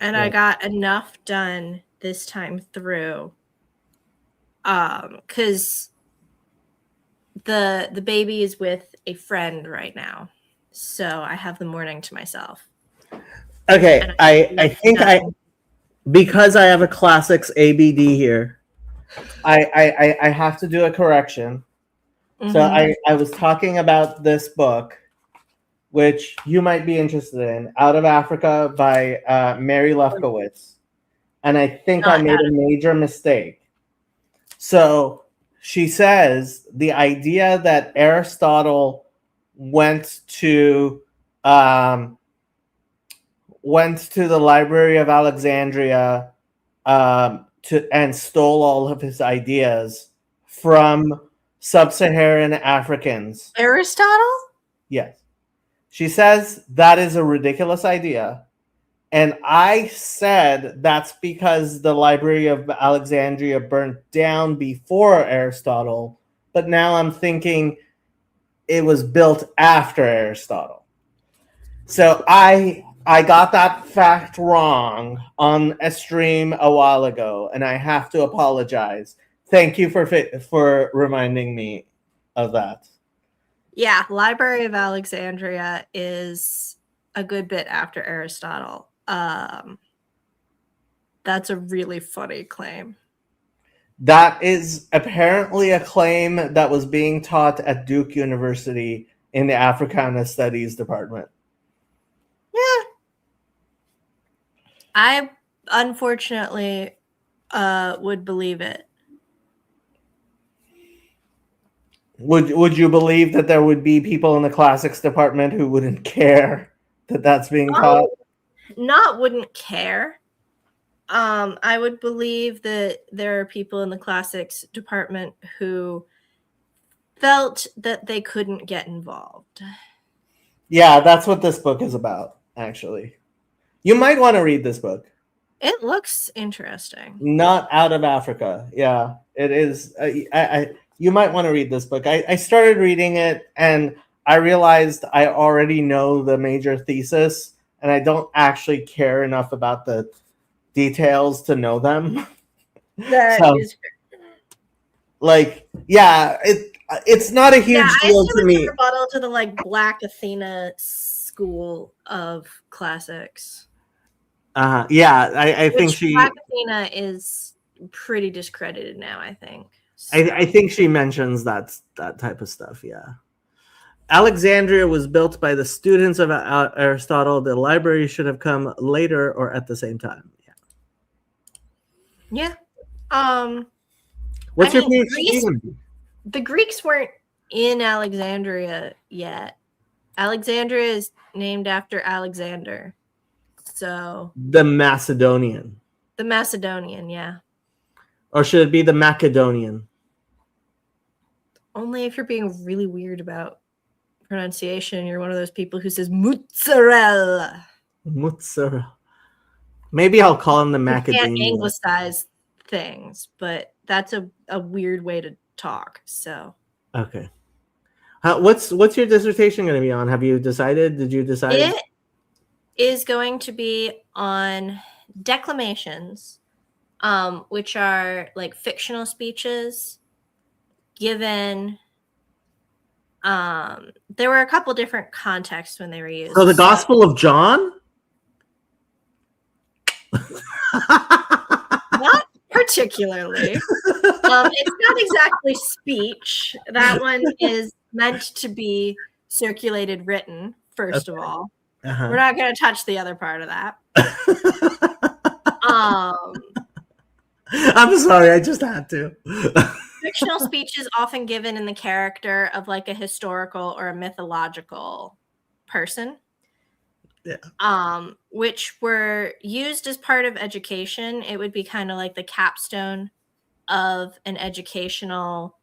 And I got enough done this time through. Because the baby is with a friend right now. So I have the morning to myself. Okay, I think because I have a classics ABD here, I have to do a correction. Mm-hmm. So I was talking about this book, which you might be interested in, Out of Africa by Mary Lefkowitz. And I think I made a major mistake. So she says the idea that Aristotle went to the Library of Alexandria and stole all of his ideas from sub-Saharan Africans. Aristotle? Yes. She says that is a ridiculous idea. And I said that's because the Library of Alexandria burnt down before Aristotle. But now I'm thinking it was built after Aristotle. So I got that fact wrong on a stream a while ago, and I have to apologize. Thank you for reminding me of that. Yeah, Library of Alexandria is a good bit after Aristotle. That's a really funny claim. That is apparently a claim that was being taught at Duke University in the Africana Studies department. Yeah. I unfortunately would believe it. Would you believe that there would be people in the classics department who wouldn't care that that's being taught? not wouldn't care. I would believe that there are people in the classics department who felt that they couldn't get involved. Yeah, that's what this book is about, actually. You might want to read this book. It looks interesting. Not Out of Africa. Yeah, it is. You might want to read this book. I started reading it and I realized I already know the major thesis and I don't actually care enough about the details to know them. That is like, yeah, it's not a huge deal to me. It's a rebuttal to the like Black Athena school of classics. Yeah, I think Black Athena is pretty discredited now, I think. So. I think she mentions that type of stuff, yeah. Alexandria was built by the students of Aristotle. The library should have come later or at the same time. Yeah. What's your PhD? Greece, the Greeks weren't in Alexandria yet. Alexandria is named after Alexander. So the Macedonian. The Macedonian, yeah. Or should it be the Macedonian? Only if you're being really weird about pronunciation. You're one of those people who says mozzarella. Mozzarella. Maybe I'll call him the Macedonian. You can't anglicize things, but that's a weird way to talk. So okay. What's your dissertation going to be on? Have you decided? Did you decide? It is going to be on declamations, which are like fictional speeches given. There were a couple different contexts when they were used. So the Gospel of John? Not particularly. It's not exactly speech. That one is meant to be circulated written, first of all. We're not going to touch the other part of that. I'm sorry, I just had to. Fictional speech is often given in the character of like a historical or a mythological person. Yeah. Which were used as part of education. It would be kind of like the capstone of an educational,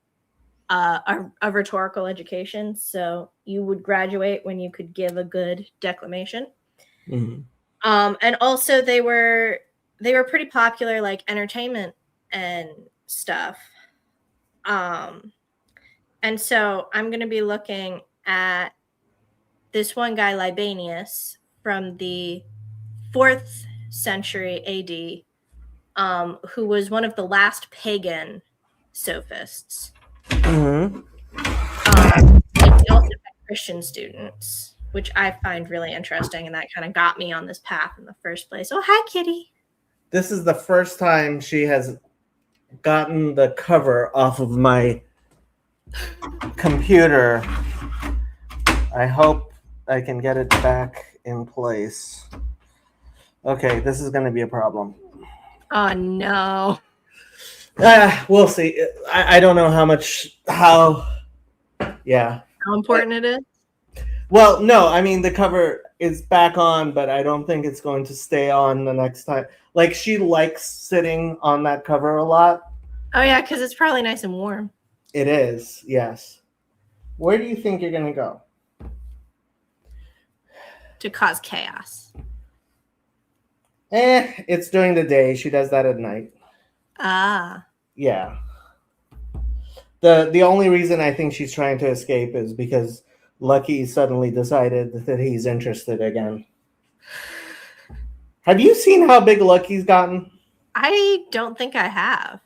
a rhetorical education. So you would graduate when you could give a good declamation. Mm-hmm. And also they were pretty popular, like entertainment and stuff. And so I'm going to be looking at this one guy, Libanius, from the 4th century AD, who was one of the last pagan sophists. Mm-hmm. And he also had Christian students, which I find really interesting, and that kind of got me on this path in the first place. Oh, hi, Kitty. This is the first time she has gotten the cover off of my computer. I hope I can get it back in place. Okay, this is going to be a problem. Oh, no. We'll see. I don't know how important it is? Well, no, I mean, the cover is back on, but I don't think it's going to stay on the next time. Like, she likes sitting on that cover a lot. Oh, yeah, because it's probably nice and warm. It is, yes. Where do you think you're going to go? To cause chaos. It's during the day. She does that at night. Ah. Yeah. The only reason I think she's trying to escape is because Lucky suddenly decided that he's interested again. Have you seen how big Lucky's gotten? I don't think I have.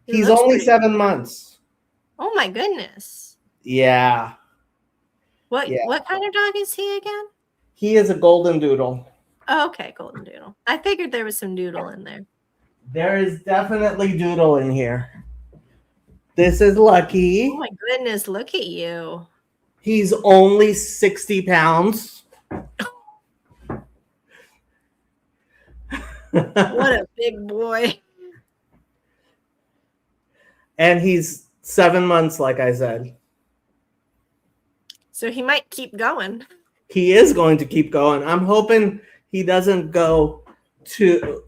He's only 7 months. Oh my goodness. Yeah. What kind of dog is he again? He is a golden doodle. Oh, okay, golden doodle. I figured there was some doodle in there. There is definitely doodle in here. This is Lucky. Oh my goodness, look at you. He's only 60 pounds. What a big boy. And he's 7 months, like I said. So he might keep going. He is going to keep going. I'm hoping he doesn't go too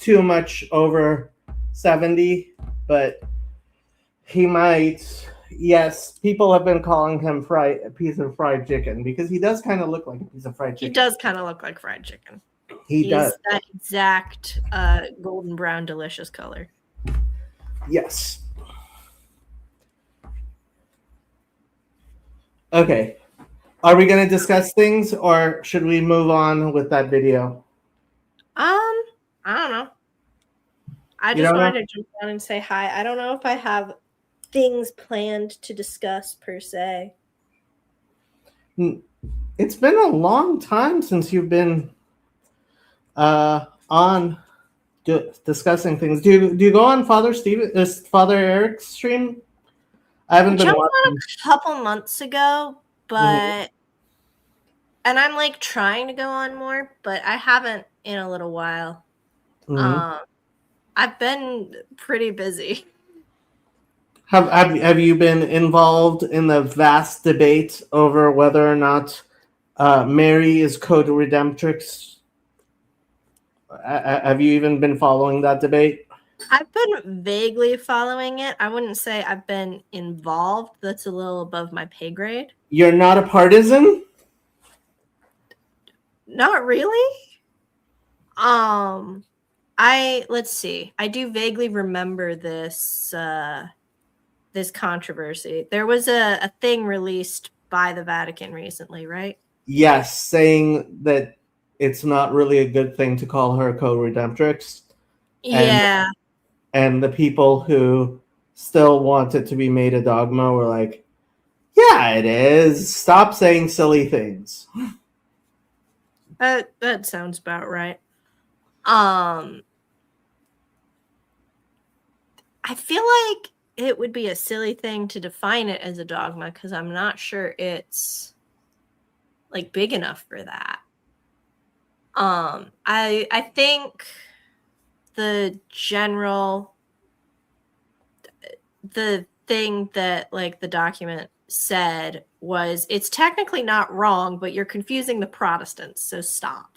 much over 70, but he might. Yes, people have been calling him a piece of fried chicken because he does kind of look like a piece of fried chicken. He does kind of look like fried chicken. He does. That exact golden brown, delicious color. Yes. Okay. Are we going to discuss things, or should we move on with that video? I don't know. I You just don't know? wanted to jump on and say hi. I don't know if I have things planned to discuss per se. It's been a long time since you've been on discussing things. Do you go on Father Eric's stream? I haven't been Jumped watching. on a couple months ago, but and I'm like trying to go on more, but I haven't in a little while. I've been pretty busy. Have you been involved in the vast debate over whether or not Mary is Code Redemptrix? Have you even been following that debate? I've been vaguely following it. I wouldn't say I've been involved. That's a little above my pay grade. You're not a partisan? Not really. Let's see. I do vaguely remember this this controversy. There was a thing released by the Vatican recently, right? Yes, saying that it's not really a good thing to call her Code Redemptrix. Yeah. And the people who still want it to be made a dogma were like, yeah, it is. Stop saying silly things. That sounds about right. I feel like it would be a silly thing to define it as a dogma because I'm not sure it's like big enough for that. I think the thing that like the document said was it's technically not wrong, but you're confusing the Protestants, so stop.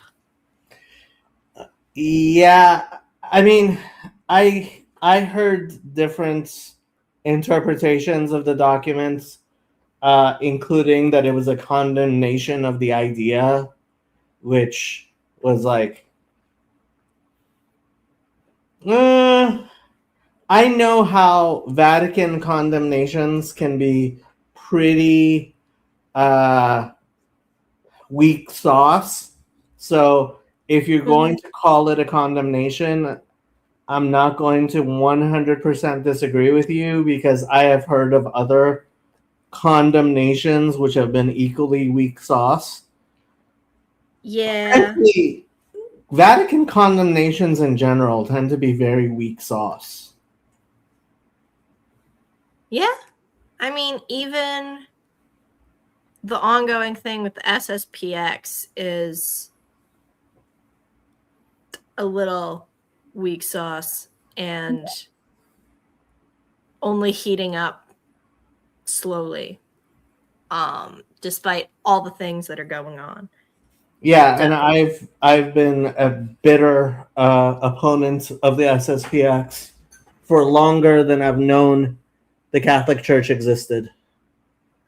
Yeah, I mean, I heard different interpretations of the documents, including that it was a condemnation of the idea, which was like, I know how Vatican condemnations can be pretty weak sauce. So if you're going to call it a condemnation, I'm not going to 100% disagree with you because I have heard of other condemnations which have been equally weak sauce. Yeah. Frankly, Vatican condemnations in general tend to be very weak sauce. Yeah. I mean, even the ongoing thing with the SSPX is a little weak sauce and only heating up slowly, despite all the things that are going on. Yeah, and I've been a bitter opponent of the SSPX for longer than I've known the Catholic Church existed.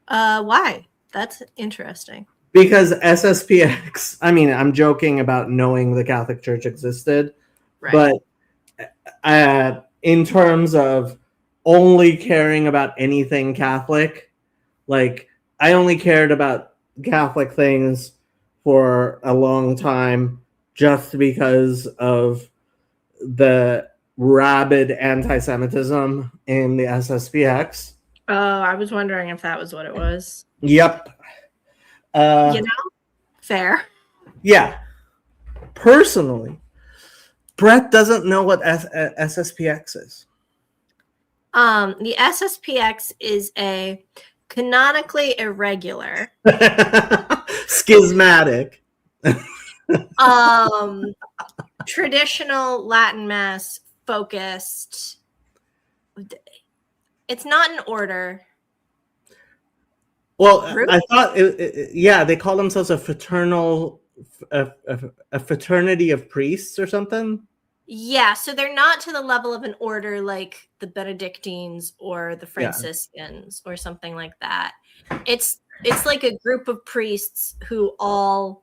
Why? That's interesting. Because SSPX, I mean, I'm joking about knowing the Catholic Church existed, right. But in terms of only caring about anything Catholic, like I only cared about Catholic things for a long time just because of the rabid anti-Semitism in the SSPX. Oh, I was wondering if that was what it was. Yep. Fair. Yeah. Personally, Brett doesn't know what SSPX is. The SSPX is a canonically irregular, schismatic, traditional Latin Mass focused. It's not an order. Well, I thought, yeah, they call themselves a fraternal a fraternity of priests or something. Yeah, so they're not to the level of an order like the Benedictines or the Franciscans or something like that. It's like a group of priests who all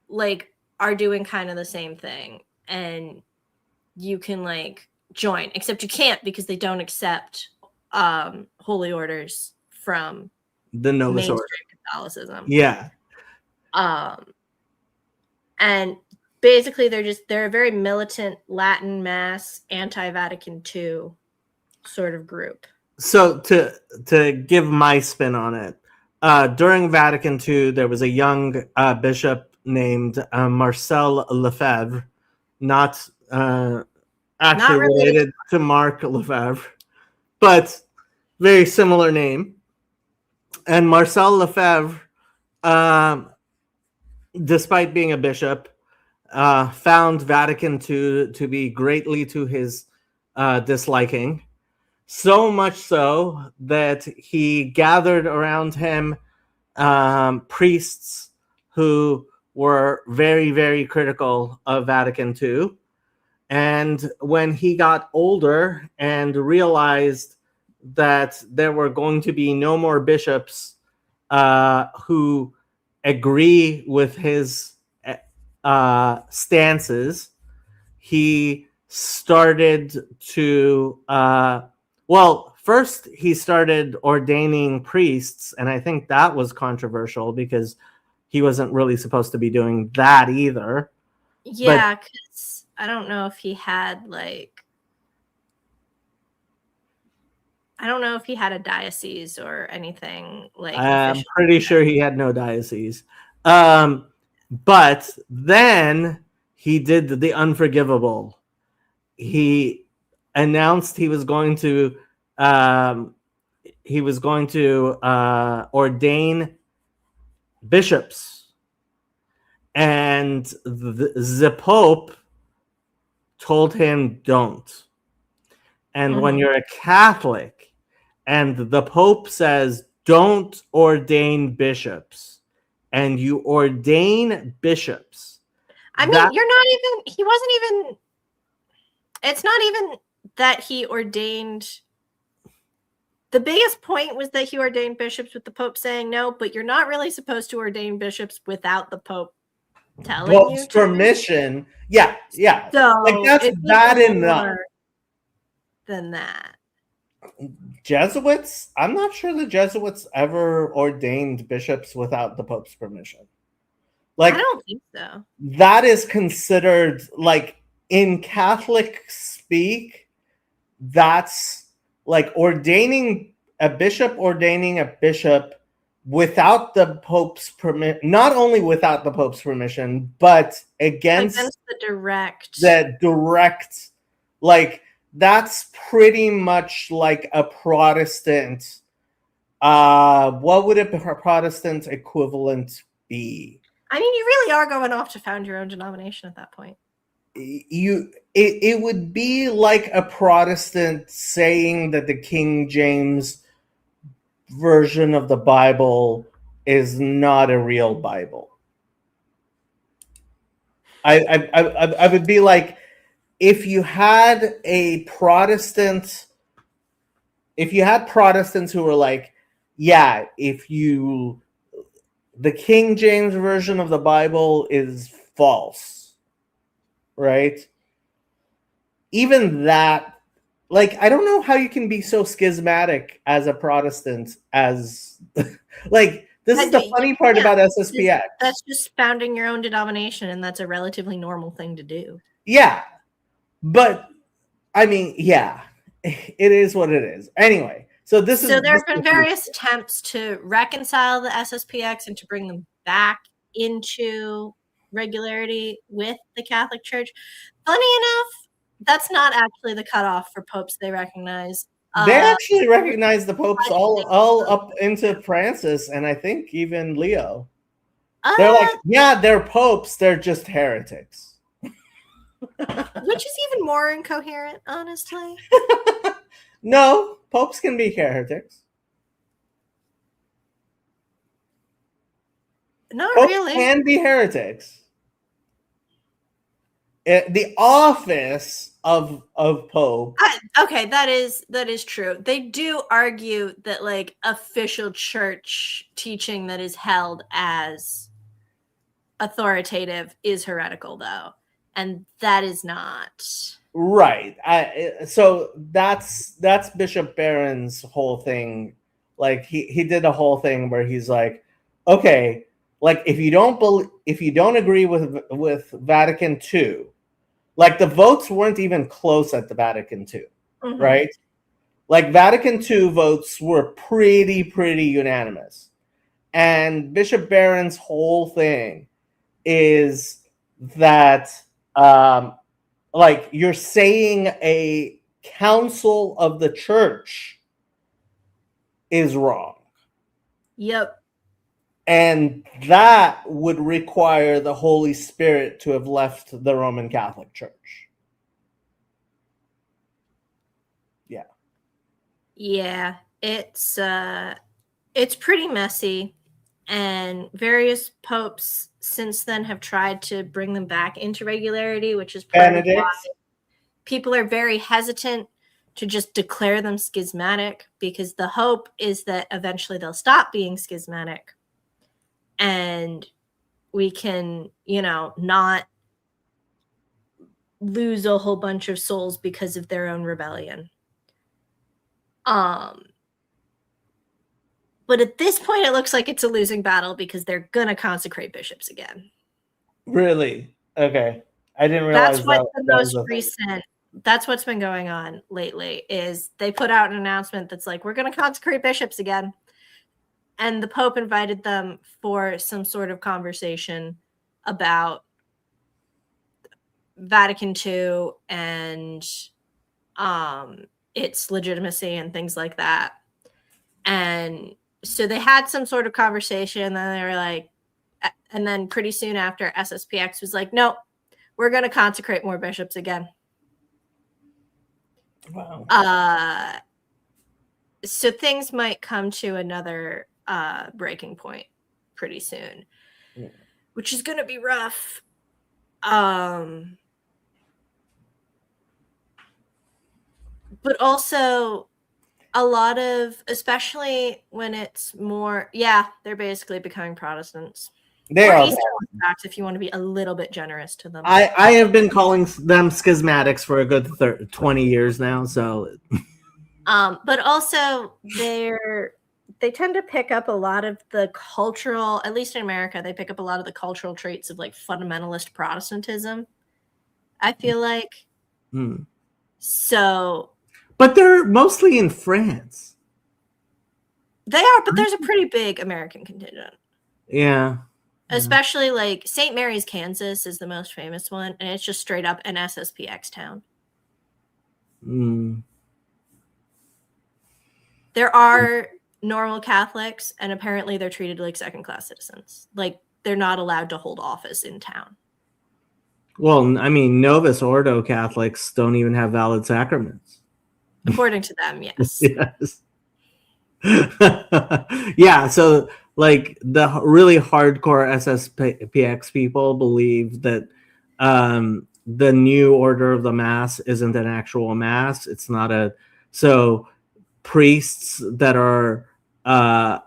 like are doing kind of the same thing, and you can like join, except you can't because they don't accept holy orders from The Novus mainstream Ordo. Catholicism. Yeah. And basically they're a very militant Latin Mass, anti-Vatican II sort of group. So to give my spin on it, during Vatican II, there was a young bishop named Marcel Lefebvre, not actually related to Mark Lefebvre, but very similar name. And Marcel Lefebvre, despite being a bishop, found Vatican II to be greatly to his disliking. So much so that he gathered around him priests who were very, very critical of Vatican II. And when he got older and realized that there were going to be no more bishops who agree with his stances, he started to first he started ordaining priests, and I think that was controversial because he wasn't really supposed to be doing that either. Yeah, because I don't know if he had a diocese or anything like. I'm pretty sure he had no diocese. But then he did the unforgivable. He announced he was going to ordain bishops, and the Pope told him don't. And when you're a Catholic and the Pope says don't ordain bishops, and you ordain bishops, I mean, it's not even that he ordained. The biggest point was that he ordained bishops with the Pope saying no, but you're not really supposed to ordain bishops without the Pope telling you to. Permission. Yeah. So like that's bad enough. Than that. Jesuits? I'm not sure the Jesuits ever ordained bishops without the Pope's permission. Like, I don't think so. That is considered, like, in Catholic speak, that's like ordaining a bishop without the Pope's permission, not only without the Pope's permission, but against the direct, like, that's pretty much like a Protestant. What would a Protestant equivalent be? I mean, you really are going off to found your own denomination at that point. It would be like a Protestant saying that the King James version of the Bible is not a real Bible. I would be like, if you had Protestants who were like, yeah, the King James version of the Bible is false, right? Even that, like, I don't know how you can be so schismatic as a Protestant as, like, this is the funny part about SSPX. That's just founding your own denomination, and that's a relatively normal thing to do. Yeah. But, I mean, yeah, it is what it is. Anyway, so there have been various attempts to reconcile the SSPX and to bring them back into regularity with the Catholic Church. Funny enough, that's not actually the cutoff for popes they recognize. They actually recognize the popes all up into Francis, and I think even Leo. They're like, yeah, they're popes, they're just heretics. Which is even more incoherent, honestly. No, popes can be heretics. Not Popes really. can be heretics. The office of Pope. Okay, that is true. They do argue that like official church teaching that is held as authoritative is heretical, though, and that is not Right. So that's Bishop Barron's whole thing. Like he did a whole thing where he's like, okay, like if you don't agree with Vatican II, like the votes weren't even close at the Vatican II, right? Like Vatican II votes were pretty unanimous. And Bishop Barron's whole thing is that like you're saying a council of the church is wrong. Yep. And that would require the Holy Spirit to have left the Roman Catholic Church. Yeah. Yeah, it's pretty messy, and various popes since then have tried to bring them back into regularity, which is part of why people are very hesitant to just declare them schismatic, because the hope is that eventually they'll stop being schismatic and we can, not lose a whole bunch of souls because of their own rebellion. But at this point, it looks like it's a losing battle because they're gonna consecrate bishops again. Really? Okay. I didn't realize that's what's the most recent. That's what's been going on lately. Is they put out an announcement that's like, we're gonna consecrate bishops again, and the Pope invited them for some sort of conversation about Vatican II and its legitimacy and things like that. And so they had some sort of conversation, and then they were like, and then pretty soon after, SSPX was like, no, we're going to consecrate more bishops again. Wow. So things might come to another breaking point pretty soon, which is going to be rough. But also a lot of, especially when it's more, they're basically becoming Protestants. They or are Eastern Orthodox, if you want to be a little bit generous to them. I have been calling them schismatics for a good 20 years now. So, but also they tend to pick up a lot of the cultural, at least in America, they pick up a lot of the cultural traits of like fundamentalist Protestantism, I feel like. So, but they're mostly in France. They are, but there's a pretty big American contingent. Yeah. Especially like St. Mary's, Kansas is the most famous one, and it's just straight up an SSPX town. There are normal Catholics, and apparently they're treated like second-class citizens. Like, they're not allowed to hold office in town. Well, I mean, Novus Ordo Catholics don't even have valid sacraments. According to them, yes. Yes. Yeah, so like the really hardcore SSPX people believe that the new order of the Mass isn't an actual Mass. It's not so priests that are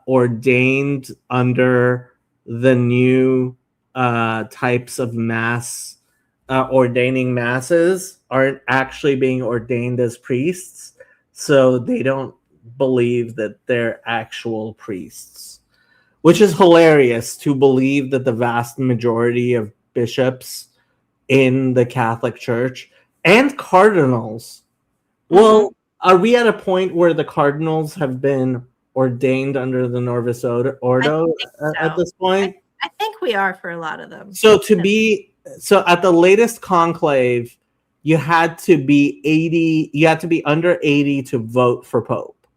ordained under the new types of Mass ordaining Masses aren't actually being ordained as priests, so they don't believe that they're actual priests, which is hilarious to believe that the vast majority of bishops in the Catholic Church and cardinals. Well, are we at a point where the cardinals have been ordained under the Novus Ordo at this point? I think we are for a lot of them. So at the latest conclave, you had to be 80, you had to be under 80 to vote for Pope.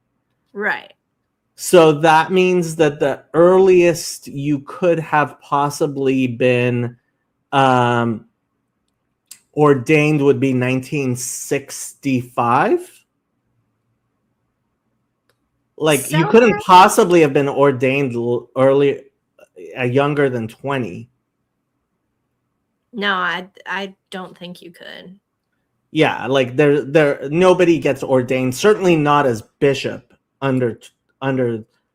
Right. So that means that the earliest you could have possibly been ordained would be 1965. Like you couldn't possibly have been ordained early. younger than 20. No, I don't think you could. Yeah, like there nobody gets ordained, certainly not as bishop under.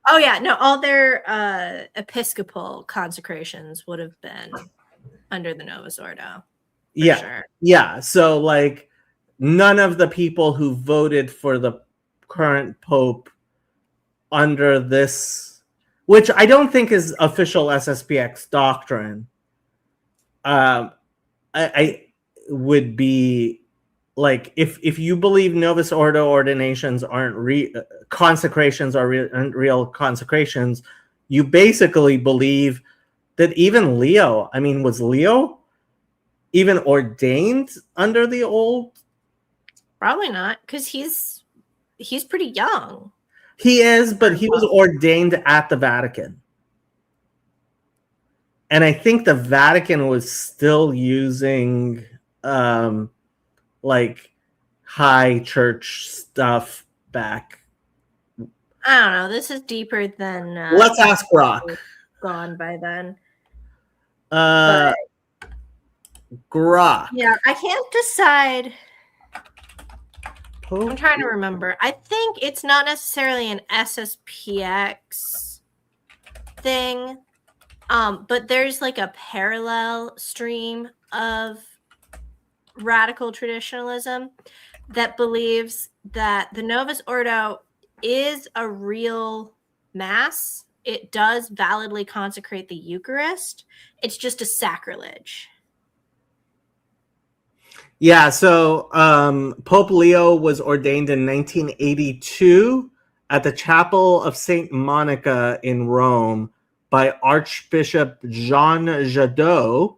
Oh yeah, no, all their episcopal consecrations would have been under the Novus Ordo. Yeah. Sure. Yeah, so like none of the people who voted for the current pope under this, which I don't think is official SSPX doctrine, I would be like, if you believe Novus Ordo ordinations aren't consecrations are real consecrations, you basically believe that even Leo, I mean, was Leo even ordained under the old? Probably not, because he's pretty young. He is, but he was ordained at the Vatican. And I think the Vatican was still using like high church stuff back. I don't know. This is deeper than let's ask Brock. Gone by then. Grok. Yeah, I can't decide. I'm trying to remember. I think it's not necessarily an SSPX thing, but there's like a parallel stream of radical traditionalism that believes that the Novus Ordo is a real mass. It does validly consecrate the Eucharist. It's just a sacrilege. Yeah, so Pope Leo was ordained in 1982 at the Chapel of St. Monica in Rome by Archbishop Jean Jadot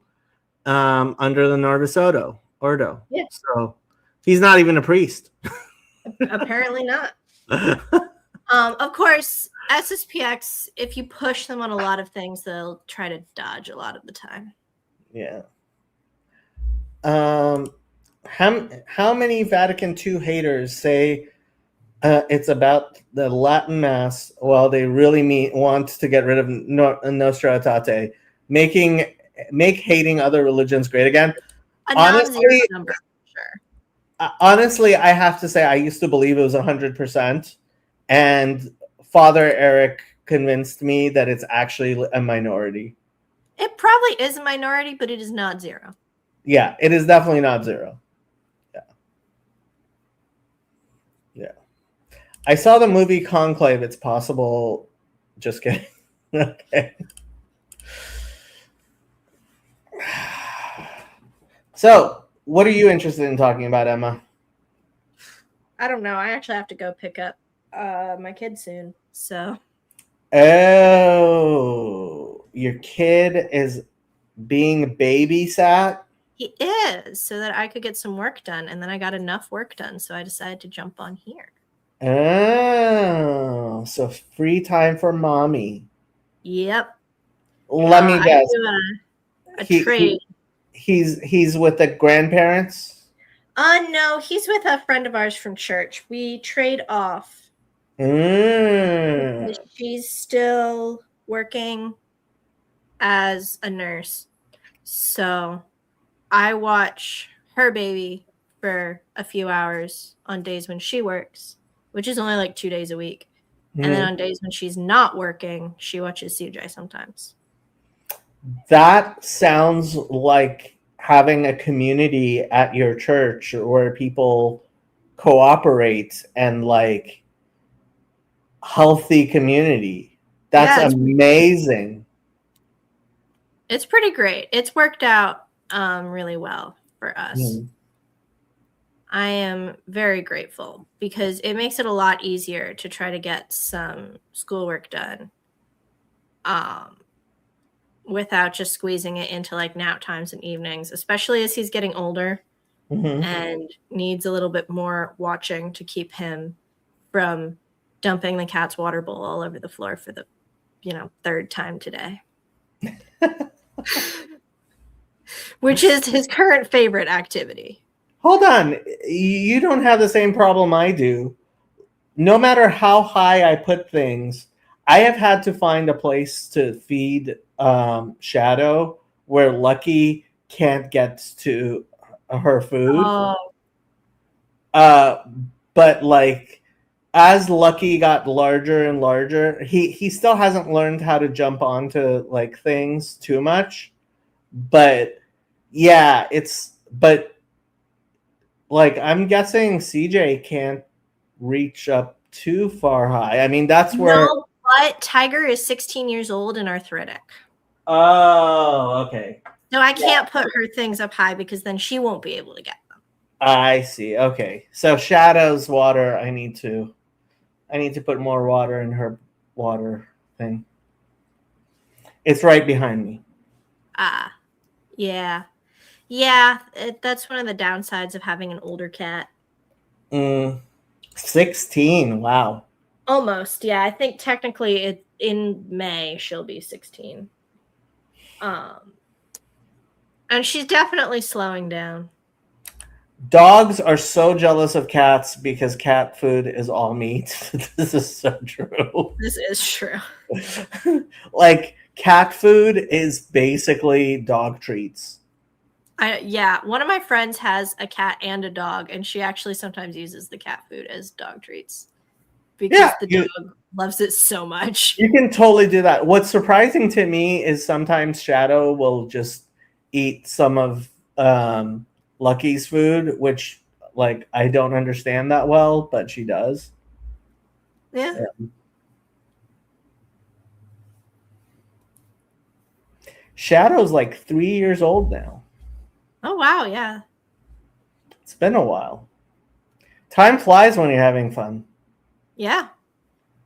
under the Novus Ordo. Yeah. So he's not even a priest. Apparently not. Of course, SSPX, if you push them on a lot of things, they'll try to dodge a lot of the time. Yeah. How many Vatican II haters say it's about the Latin Mass while they really want to get rid of Nostra Aetate, make hating other religions great again? Honestly, number, sure. Honestly, I have to say I used to believe it was 100%, and Father Eric convinced me that it's actually a minority. It probably is a minority, but it is not zero. Yeah, it is definitely not zero. Yeah. I saw the movie Conclave. It's possible. Just kidding. Okay. So, what are you interested in talking about, Emma? I don't know. I actually have to go pick up my kid soon. So. Oh, your kid is being babysat? He is, so that I could get some work done, and then I got enough work done, so I decided to jump on here. Oh, so free time for mommy. Yep. Let me guess. I do a trade. He's with the grandparents? No, he's with a friend of ours from church. We trade off. She's still working as a nurse, so I watch her baby for a few hours on days when she works, which is only like 2 days a week. And then on days when she's not working, she watches CJ sometimes. That sounds like having a community at your church where people cooperate and like healthy community. That's amazing. It's pretty great. It's worked out really well for us. I am very grateful because it makes it a lot easier to try to get some schoolwork done without just squeezing it into like nap times and evenings, especially as he's getting older and needs a little bit more watching to keep him from dumping the cat's water bowl all over the floor for the, third time today. Which is his current favorite activity. Hold on. You don't have the same problem I do. No matter how high I put things, I have had to find a place to feed Shadow where Lucky can't get to her food. Oh, But like as Lucky got larger and larger, he still hasn't learned how to jump onto like things too much. But yeah, but like I'm guessing CJ can't reach up too far high. I mean, that's where. no, but Tiger is 16 years old and arthritic. Oh, okay. No, I can't put her things up high because then she won't be able to get them. I see. Okay. So Shadow's water, I need to put more water in her water thing. It's right behind me. Yeah. Yeah, that's one of the downsides of having an older cat. 16. Wow. Almost, yeah. I think technically in May she'll be 16. And she's definitely slowing down. Dogs are so jealous of cats because cat food is all meat. This is so true. This is true. Like cat food is basically dog treats. Yeah, one of my friends has a cat and a dog, and she actually sometimes uses the cat food as dog treats because the dog loves it so much. You can totally do that. What's surprising to me is sometimes Shadow will just eat some of Lucky's food, which like I don't understand that well, but she does. Yeah. Shadow's like 3 years old now. Oh wow, yeah. It's been a while. Time flies when you're having fun. Yeah.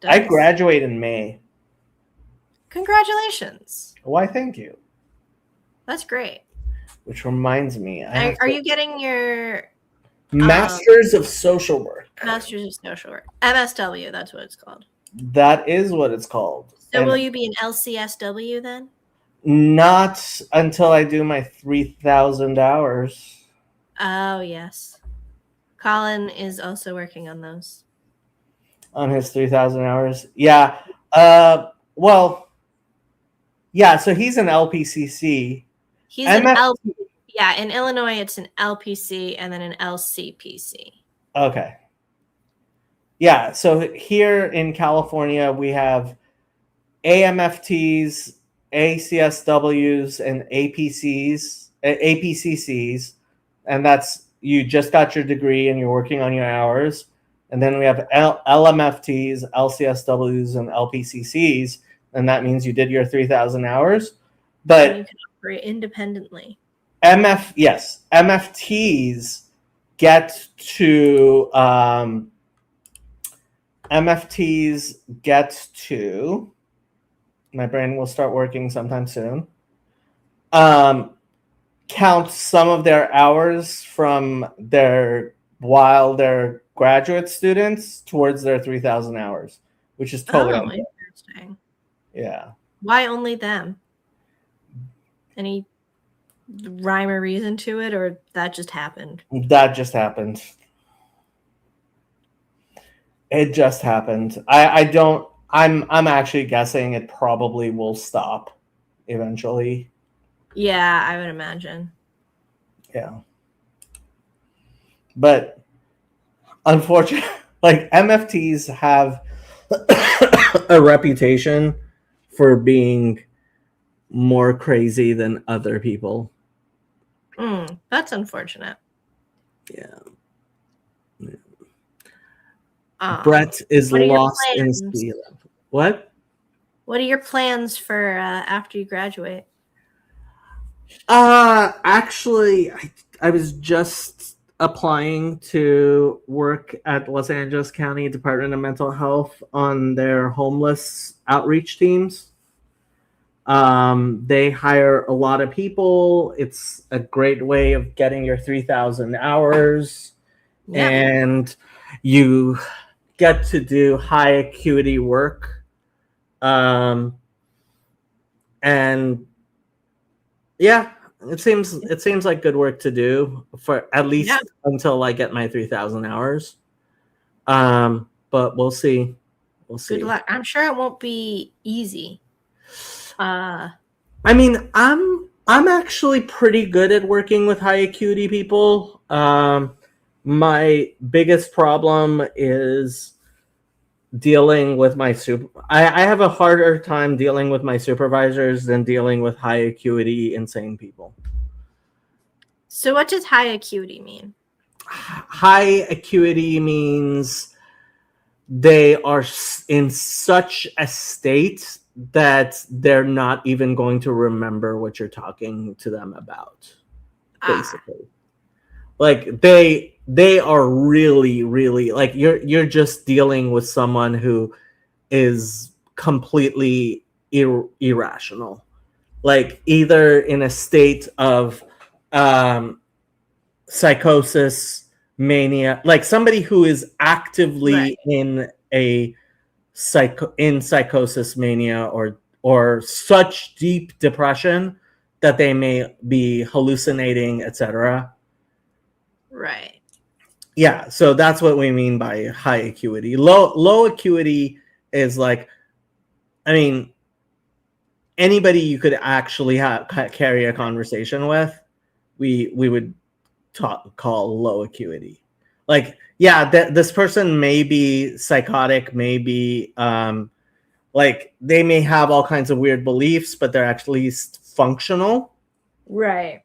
I graduate in May. Congratulations. Why, thank you. That's great. Which reminds me, Are you getting your Masters of Social Work? Masters of Social Work? MSW, that's what it's called. That is what it's called. So And will you be an LCSW then? not until I do my 3,000 hours. Oh, yes. Colin is also working on those. On his 3,000 hours. Yeah. Well, yeah, so he's an LPCC. He's an LP. Yeah, in Illinois, it's an LPC and then an LCPC. Okay. Yeah, so here in California, we have AMFTs, ACSWs, and APCCs, and that's you just got your degree and you're working on your hours. And then we have LMFTs, LCSWs, and LPCCs, and that means you did your 3,000 hours. But you can operate independently. MFTs get to my brain will start working sometime soon. Count some of their hours from while they're graduate students towards their 3,000 hours, which is totally interesting. Yeah. Why only them? Any rhyme or reason to it, or that just happened? That just happened. It just happened. I'm actually guessing it probably will stop eventually. Yeah, I would imagine. Yeah. But unfortunately, like MFTs have a reputation for being more crazy than other people. That's unfortunate. Yeah. Brett is lost in sea level. What? What are your plans for after you graduate? Actually, I was just applying to work at Los Angeles County Department of Mental Health on their homeless outreach teams. They hire a lot of people. It's a great way of getting your 3,000 hours, and you get to do high acuity work. And yeah, it seems like good work to do for at least until I get my 3,000 hours. But we'll see. We'll see. Good luck. I'm sure it won't be easy. I mean, I'm actually pretty good at working with high acuity people. My biggest problem is dealing with my I have a harder time dealing with my supervisors than dealing with high acuity insane people. So what does high acuity mean? High acuity means they are in such a state that they're not even going to remember what you're talking to them about, basically. Like they are really, really, like you're just dealing with someone who is completely irrational, like either in a state of psychosis, mania, like somebody who is actively in a psychosis, mania, or such deep depression that they may be hallucinating, etc. Right. Yeah, so that's what we mean by high acuity. Low acuity is like, I mean, anybody you could actually carry a conversation with, we would call low acuity. Like, yeah, this person may be psychotic, maybe like they may have all kinds of weird beliefs, but they're at least functional. Right.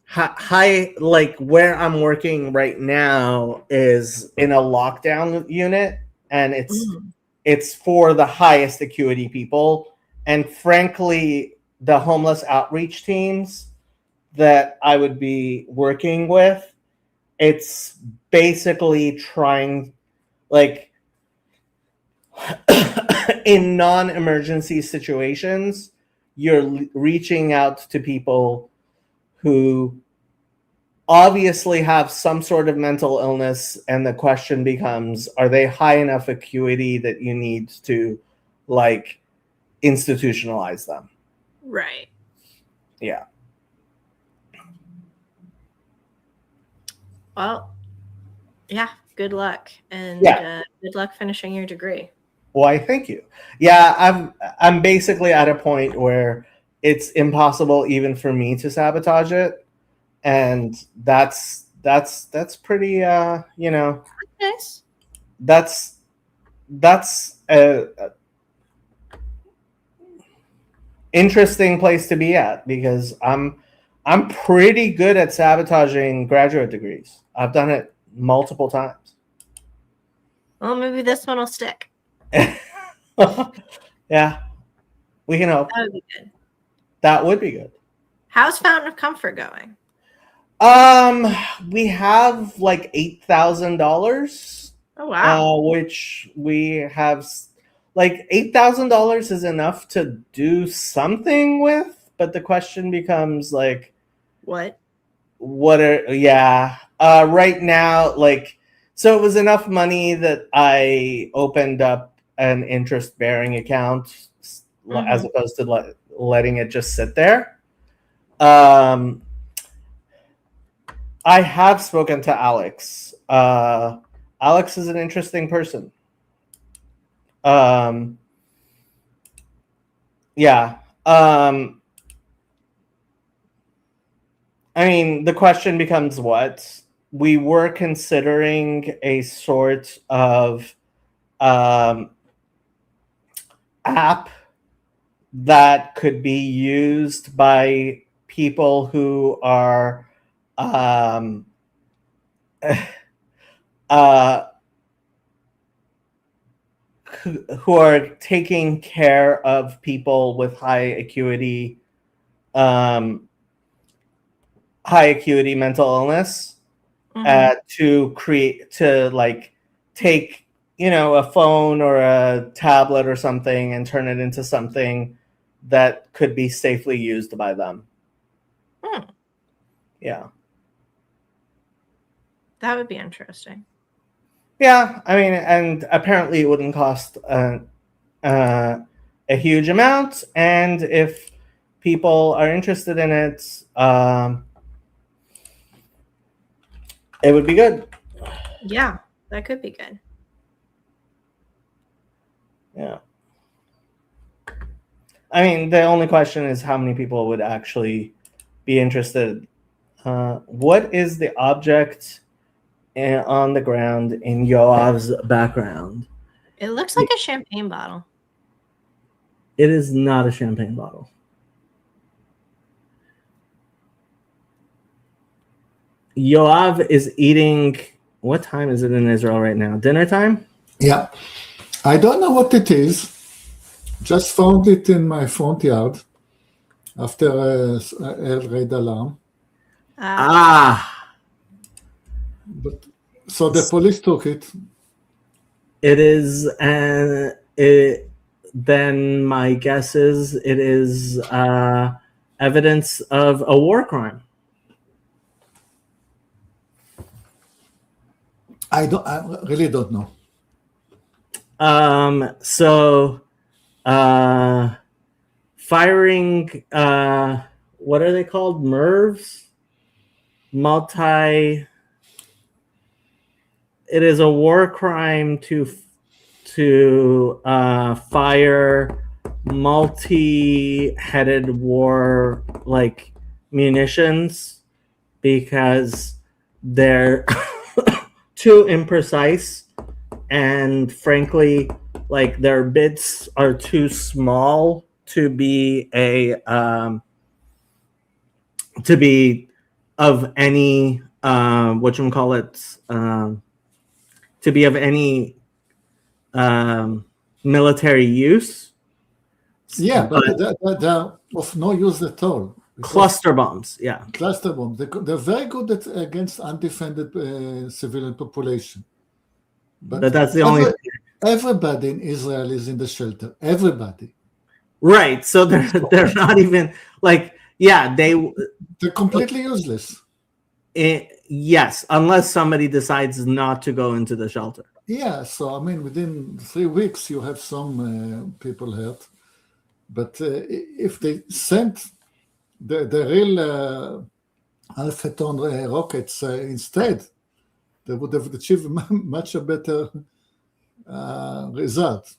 High, like where I'm working right now is in a lockdown unit, and it's for the highest acuity people. And frankly, the homeless outreach teams that I would be working with, it's basically trying, like, in non-emergency situations, you're reaching out to people who obviously have some sort of mental illness, and the question becomes, are they high enough acuity that you need to, like, institutionalize them? Right. Yeah. Well, yeah, good luck. And good luck finishing your degree. Why, thank you. Yeah, I'm basically at a point where it's impossible even for me to sabotage it, and that's pretty you know, nice. That's a interesting place to be at, because I'm pretty good at sabotaging graduate degrees. I've done it multiple times. Well, maybe this one will stick. Yeah, we can hope. That would be good. That would be good. How's Fountain of Comfort going? We have like $8,000. Oh wow! Which we have, like, $8,000 is enough to do something with, but the question becomes, like, what are right now, like, so it was enough money that I opened up an interest-bearing account as opposed to letting it just sit there. I have spoken to Alex. Alex is an interesting person. Yeah. I mean, the question becomes what? We were considering a sort of app that could be used by people who are who are taking care of people with high acuity mental illness, to like take, you know, a phone or a tablet or something and turn it into something that could be safely used by them. Yeah. That would be interesting. Yeah, I mean, and apparently it wouldn't cost a huge amount, and if people are interested in it, it would be good. Yeah, that could be good. Yeah. I mean, the only question is how many people would actually be interested. What is the object on the ground in Yoav's background? It looks like a champagne bottle. It is not a champagne bottle. Yoav is eating. What time is it in Israel right now? Dinner time? Yeah. I don't know what it is. Just found it in my front yard after a air raid alarm. But, so the police took it. It is, then my guess is it is evidence of a war crime. I really don't know. Firing, what are they called? MIRVs? It is a war crime to fire multi-headed war like munitions because they're too imprecise, and frankly, like their bits are too small to be of any to be of any military use. Yeah, but they're of no use at all. Cluster bombs, yeah. Cluster bombs. They're very good against undefended civilian population. But that's the only. Everybody in Israel is in the shelter. Everybody. Right. So they're not even like, yeah, they're completely useless. Yes, unless somebody decides not to go into the shelter. Yeah. So I mean, within 3 weeks, you have some people hurt. But if they sent the real Alpha-ton rockets instead, they would have achieved much a better result.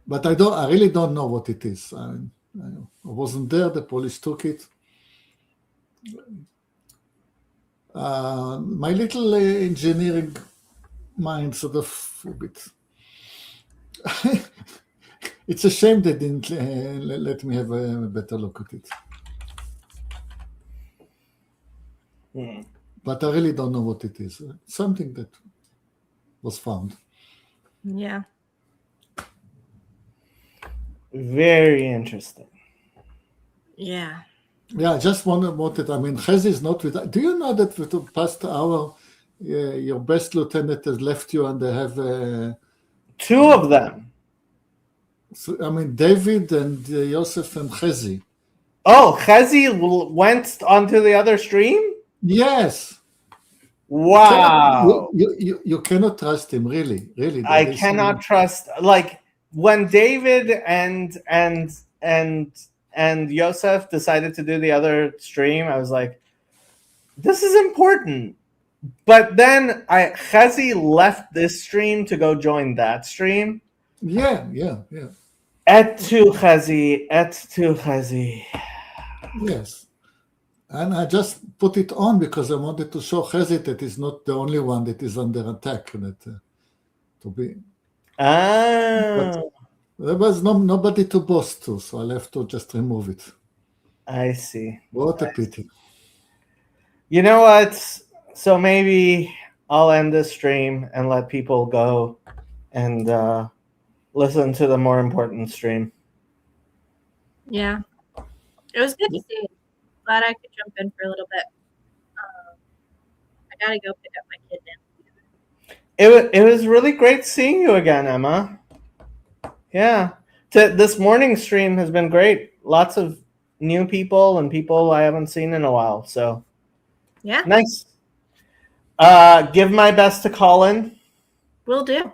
But I really don't know what it is. I wasn't there. The police took it. My little engineering mind sort of a bit. It's a shame they didn't let me have a better look at it. But I really don't know what it is. Something that was found. Yeah. Very interesting. Yeah. Yeah, I just wanted. I mean, Chezi is not with. Do you know that for the past hour, your best lieutenant has left you, and they have 2 of them. So, I mean, David and Yosef and Chezi. Oh, Chezi went onto the other stream? Yes. Wow. You cannot trust him, really. I cannot trust. Like when David and Yosef decided to do the other stream, I was like, this is important. But then Chezi left this stream to go join that stream. Yeah. Et tu Chezi. Yes. And I just put it on because I wanted to show Chezi that he's not the only one that is under attack. To be. But there was nobody to boast to, so I'll have to just remove it. I see. What a pity. You know what? So maybe I'll end this stream and let people go and listen to the more important stream. Yeah. It was good to see. Glad I could jump in for a little bit. I gotta go pick up my kid now. It was really great seeing you again, Emma. Yeah. This morning stream has been great. Lots of new people and people I haven't seen in a while. So yeah. Nice. Give my best to Colin. Will do.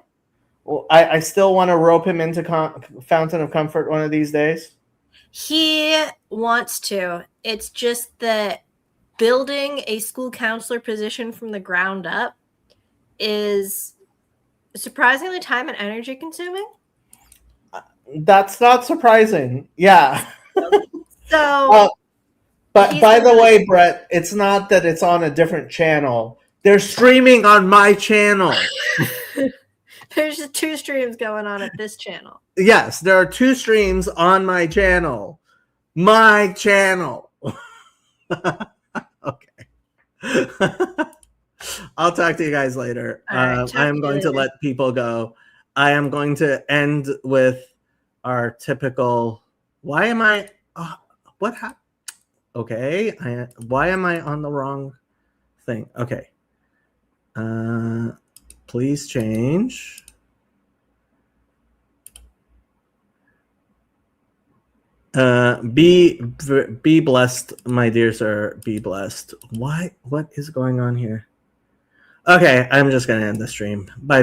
Well, I still want to rope him into Fountain of Comfort one of these days. He wants to. It's just that building a school counselor position from the ground up is surprisingly time and energy consuming. That's not surprising. Yeah. So, but by the way, Brett, it's not that it's on a different channel. They're streaming on my channel. there's just 2 streams going on at this channel. Yes, there are 2 streams on my channel. My channel. Okay. I'll talk to you guys later. Right, I am going to let people go. I am going to end with our typical. Why am I? What happened? Okay. Why am I on the wrong thing? Okay. Please change. Be blessed, my dear sir. Be blessed. Why? What is going on here? Okay, I'm just gonna end the stream. Bye, people.